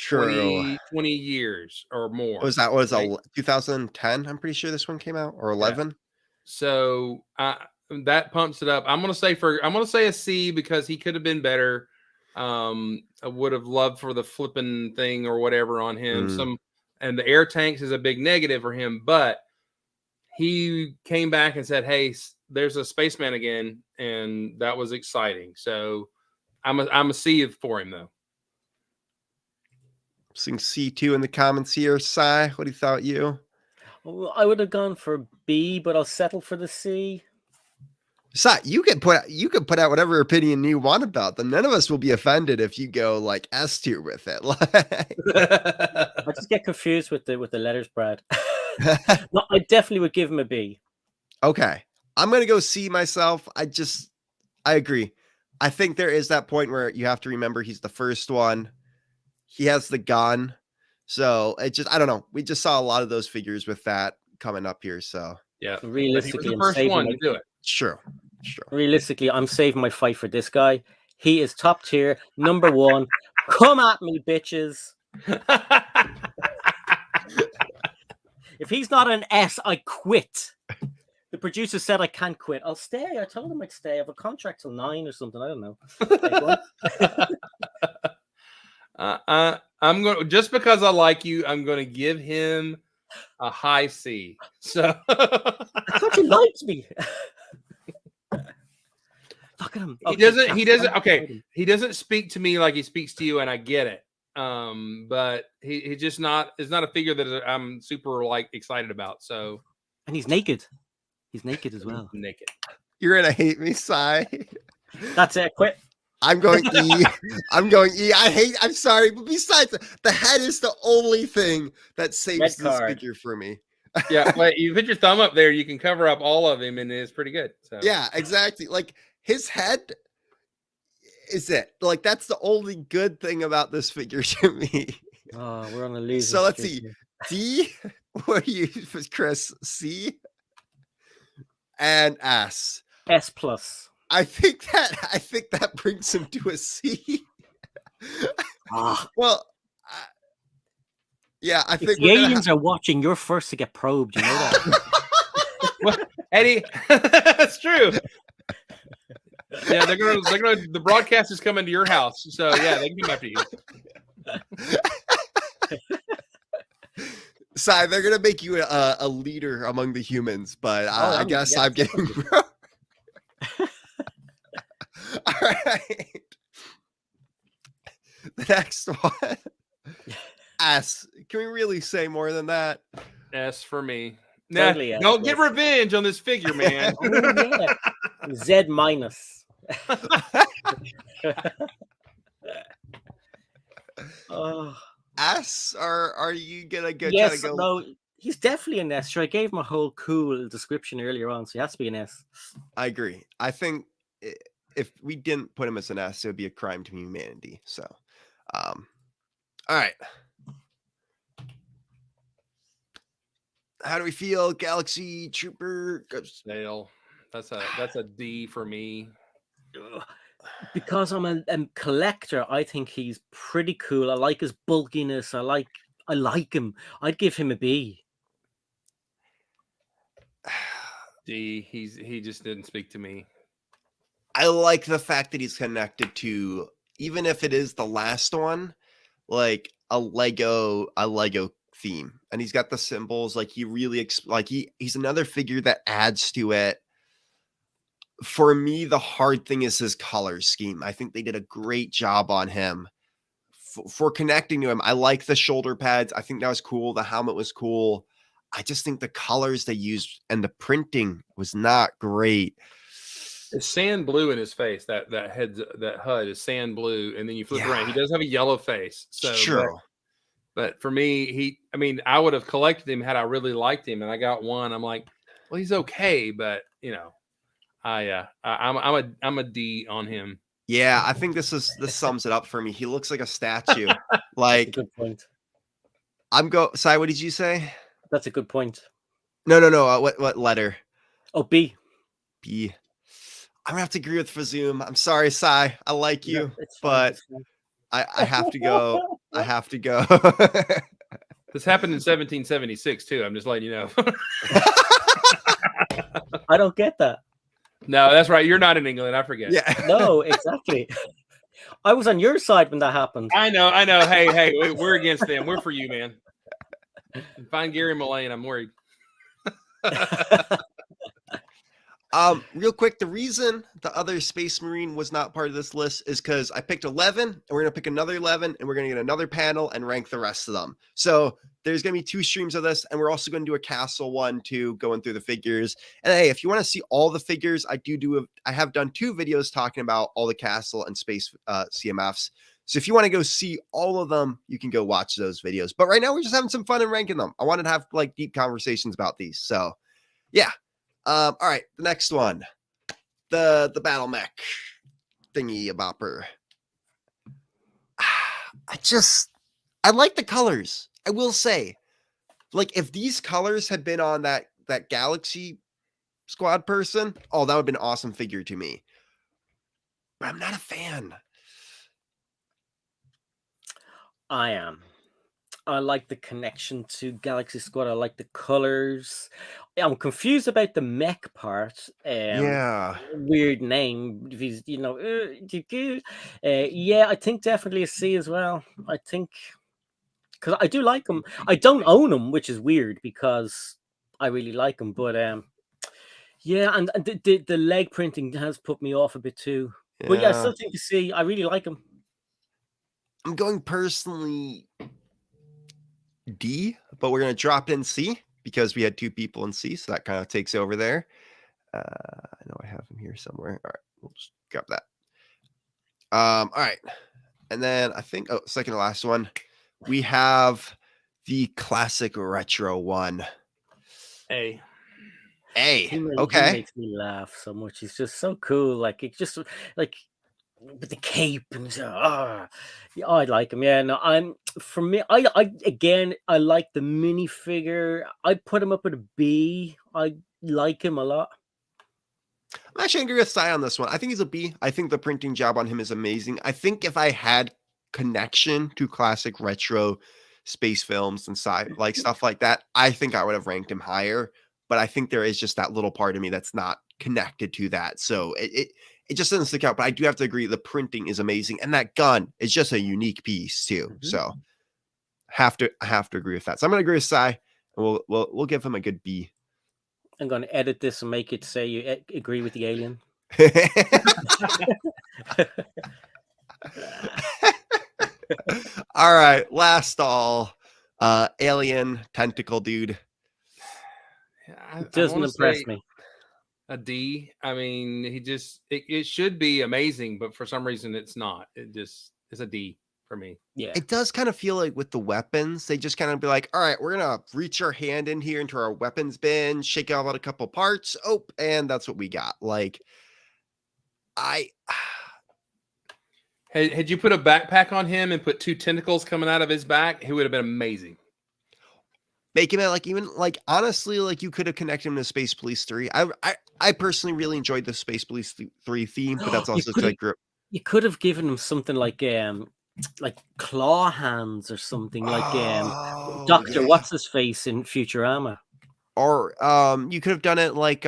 20 years or more. What was that? What was that? 2010? I'm pretty sure this one came out, or 11. Yeah. So that pumps it up. I'm gonna say a C because he could have been better. I would have loved for the flipping thing or whatever on him. And the air tanks is a big negative for him, but he came back and said, "Hey, there's a spaceman again," and that was exciting. So I'm a C for him though. Seeing C2 in the comments here. Sai, what do you thought? Well, I would have gone for B, but I'll settle for the C. Sai, you can put out whatever opinion you want about them. None of us will be offended if you go like S tier with it. I just get confused with the letters, Brad. No, I definitely would give him a B. Okay, I'm gonna go C myself. I agree. I think there is that point where you have to remember he's the first one. He has the gun. So it just, I don't know. We just saw a lot of those figures with that coming up here. So yeah, realistically, he was the first one to do it. Sure. Realistically, I'm saving my fight for this guy. He is top tier, number one. Come at me, bitches. If he's not an S, I quit. The producer said I can't quit. I'll stay. I told him I'd stay. I have a contract till 9 or something. I don't know. I'm going, just because I like you, I'm going to give him a high C. So I thought you liked me. Look at him. Okay, he doesn't. Okay, he doesn't speak to me like he speaks to you, and I get it. But he just not. It's not a figure that I'm super like excited about. So, and he's naked. He's naked as well. Naked. You're gonna hate me, Sai. That's it. Quit. I'm going E. I'm going E. I'm sorry, but besides, the head is the only thing that saves this figure for me. Yeah, but you put your thumb up there, you can cover up all of him, and it's pretty good. So. Yeah, exactly. Like his head is it. Like that's the only good thing about this figure to me. Oh, we're on a losing. So let's see. D. What do you, Chris? C. And S. S plus. I think that brings him to a C. Well, yeah, I think the aliens are watching. You're first to get probed. You know that. Well, Eddie, that's true. Yeah, they're gonna. The broadcast is coming to your house, so yeah, they can come after you. Si, they're gonna make you a leader among the humans, but I guess I'm getting. All right. The next one. S. Can we really say more than that? S for me. Nah, Totally don't get revenge on this figure, man. Oh, yeah. Z minus. Oh. S, or are you gonna go? Yes, no, he's definitely an S. Sure, I gave him a whole cool description earlier on, so he has to be an S. I agree. I think if we didn't put him as an S, it would be a crime to humanity. So, all right. How do we feel, Galaxy Trooper? Dale, that's a D for me. Because I'm a collector, I think he's pretty cool. I like his bulkiness. I like him. I'd give him a B. D. He just didn't speak to me. I like the fact that he's connected to, even if it is the last one, like a Lego theme, and he's got the symbols. Like he really he's another figure that adds to it. For me, the hard thing is his color scheme. I think they did a great job on him for connecting to him. I like the shoulder pads. I think that was cool. The helmet was cool. I just think the colors they used and the printing was not great. It's sand blue in his face. That HUD is sand blue, and then you flip around. He does have a yellow face. So true. But for me, I would have collected him had I really liked him, and I got one. I'm like, well, he's okay, but you know. I'm a D on him. Yeah, I think this sums it up for me. He looks like a statue. Like That's a good point. Si, what did you say? That's a good point. No. What letter? Oh, B. B. I'm gonna have to agree with Fazoom. I'm sorry, Si. I like you, but I have to go. I have to go. This happened in 1776 too. I'm just letting you know. I don't get that. No, that's right. You're not in England. I forget. Yeah. No, exactly. I was on your side when that happened. I know. Hey, we're against them. We're for you, man. Find Gary Mullane. I'm worried. Real quick, the reason the other Space Marine was not part of this list is because I picked 11, and we're gonna pick another 11, and we're gonna get another panel and rank the rest of them. So there's gonna be 2 streams of this, and we're also gonna do a castle one too, going through the figures. And hey, if you want to see all the figures, I have done 2 videos talking about all the castle and space CMFs. So if you want to go see all of them, you can go watch those videos. But right now, we're just having some fun and ranking them. I wanted to have like deep conversations about these. So yeah. All right, the next one, the Battlemech. thingy bopper. I like the colors. I will say, like, if these colors had been on that Galaxy Squad person, oh, that would have been an awesome figure to me. But I'm not a fan. I am. I like the connection to Galaxy Squad. I like the colors. I'm confused about the mech part. Yeah. Weird name. If he's, yeah, I think definitely a C as well. I think because I do like him. I don't own him, which is weird because I really like him. But yeah, and the leg printing has put me off a bit too. But yeah, I still think a C. I really like him. I'm going personally D, but we're going to drop in C because we had 2 people in C, so that kind of takes over there. I know I have him here somewhere. All right, we'll just grab that. All right, and then I think second to last one, we have the classic retro one. A. He Okay. makes me laugh so much. He's just so cool. Like it just like with the cape and yeah, I like him. Yeah, no, for me, I again I like the minifigure. I put him up at a B. I like him a lot. I'm actually agree with Sai on this one. I think he's a B. I think the printing job on him is amazing. I think if I had connection to classic retro space films and like stuff like that, I think I would have ranked him higher. But I think there is just that little part of me that's not connected to that. So it just doesn't stick out. But I do have to agree, the printing is amazing. And that gun is just a unique piece too. Mm-hmm. So I have to agree with that. So I'm gonna agree with Sai. We'll give him a good B. I'm going to edit this and make it say you agree with the alien. All right, last alien tentacle dude. It doesn't impress me. A D. I mean, it should be amazing, but for some reason it's not. It's a D for me. Yeah, it does kind of feel like with the weapons, they just kind of be like, all right, we're gonna reach our hand in here into our weapons bin, shake out a couple parts, and that's what we got. Like, had you put a backpack on him and put 2 tentacles coming out of his back, he would have been amazing. Make him honestly, like you could have connected him to Space Police 3. I personally really enjoyed the Space Police 3 theme, but that's also because I grew up. You could have given him something like claw hands or something Doctor what's his face in Futurama, or you could have done it like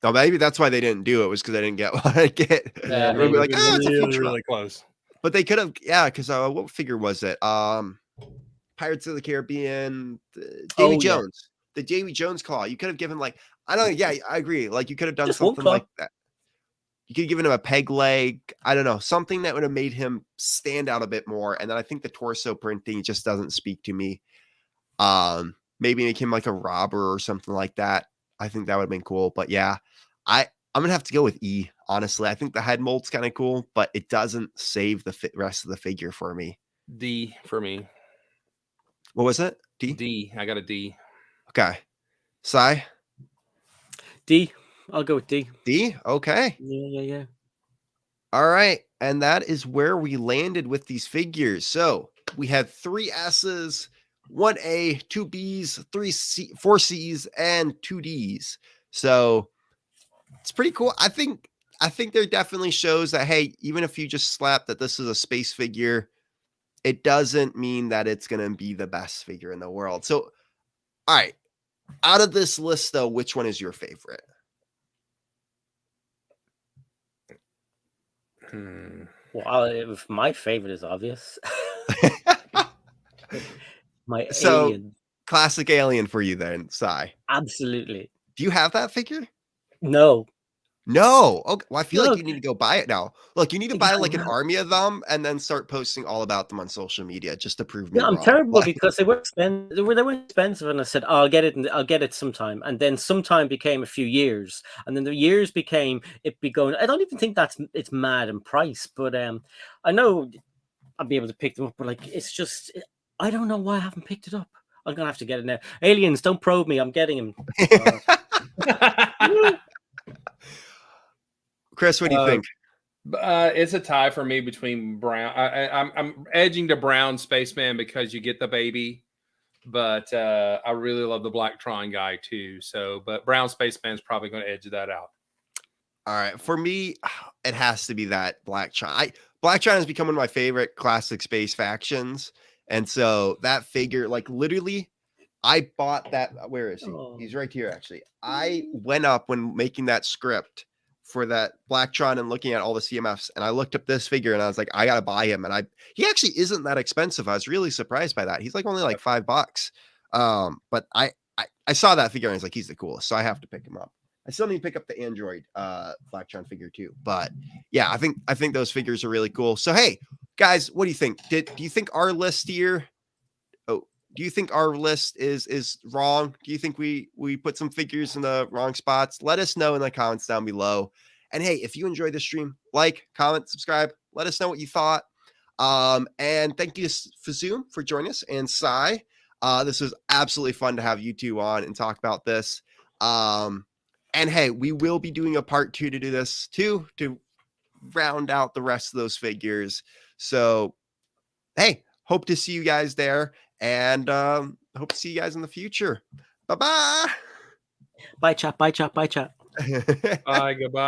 maybe that's why they didn't do it, was because they didn't get what I get. Yeah, like, it's really close. But they could have, because what figure was it? Pirates of the Caribbean, Davy Jones, the Davy Jones claw. You could have given like, I don't know. Yeah, I agree. Like you could have done just something like that. You could have given him a peg leg. I don't know, something that would have made him stand out a bit more. And then I think the torso printing just doesn't speak to me. Maybe make him like a robber or something like that. I think that would have been cool. But yeah, I'm gonna have to go with E. Honestly, I think the head mold's kind of cool, but it doesn't save the rest of the figure for me. D for me. What was it? D? D. I got a D. Okay. Sai? D. I'll go with D. D? Okay. Yeah. All right. And that is where we landed with these figures. So we had 3 S's, 1 A, 2 B's, 4 C's, and 2 D's. So it's pretty cool. I think there definitely shows that, hey, even if you just slap that this is a space figure, it doesn't mean that it's going to be the best figure in the world. So, all right. Out of this list, though, which one is your favorite? Well, my favorite is obvious. My alien. Classic alien for you then, Sai. Absolutely. Do you have that figure? No. Okay. Well, I feel like you need to go buy it now. Look, you need to buy like an army of them and then start posting all about them on social media just to prove me wrong. I'm terrible because they were expensive. They were expensive, and I said, "Oh, I'll get it, and I'll get it sometime." And then sometime became a few years, and then the years became it be going. I don't even think it's mad in price, but I know I'll be able to pick them up. But like, it's just I don't know why I haven't picked it up. I'm gonna have to get it now. Aliens, don't probe me. I'm getting him. Chris, what do you think? It's a tie for me between brown. I'm edging to brown spaceman because you get the baby, but I really love the Blacktron guy too. So, but brown spaceman's probably going to edge that out. All right, for me, it has to be that Blacktron. Blacktron has become one of my favorite classic space factions, and so that figure, like literally, I bought that. Where is he? Oh. He's right here, actually. I went up when making that script for that Blacktron and looking at all the CMFs, and I looked up this figure and I was like, I gotta buy him. And he actually isn't that expensive. I was really surprised by that. He's like only like $5. But I saw that figure and I was like, he's the coolest, so I have to pick him up. I still need to pick up the Android Blacktron figure too. But yeah, I think those figures are really cool. So hey, guys, what do you think? Do you think our list here? Do you think our list is wrong? Do you think we put some figures in the wrong spots? Let us know in the comments down below. And hey, if you enjoyed this stream, like, comment, subscribe. Let us know what you thought. And thank you to Fazoom for joining us, and Sai. This was absolutely fun to have you two on and talk about this. And hey, we will be doing a part 2 to do this too, to round out the rest of those figures. So hey, hope to see you guys there. And hope to see you guys in the future. Bye-bye. Bye, chat. Bye, chat. Bye, chat. Bye. Goodbye.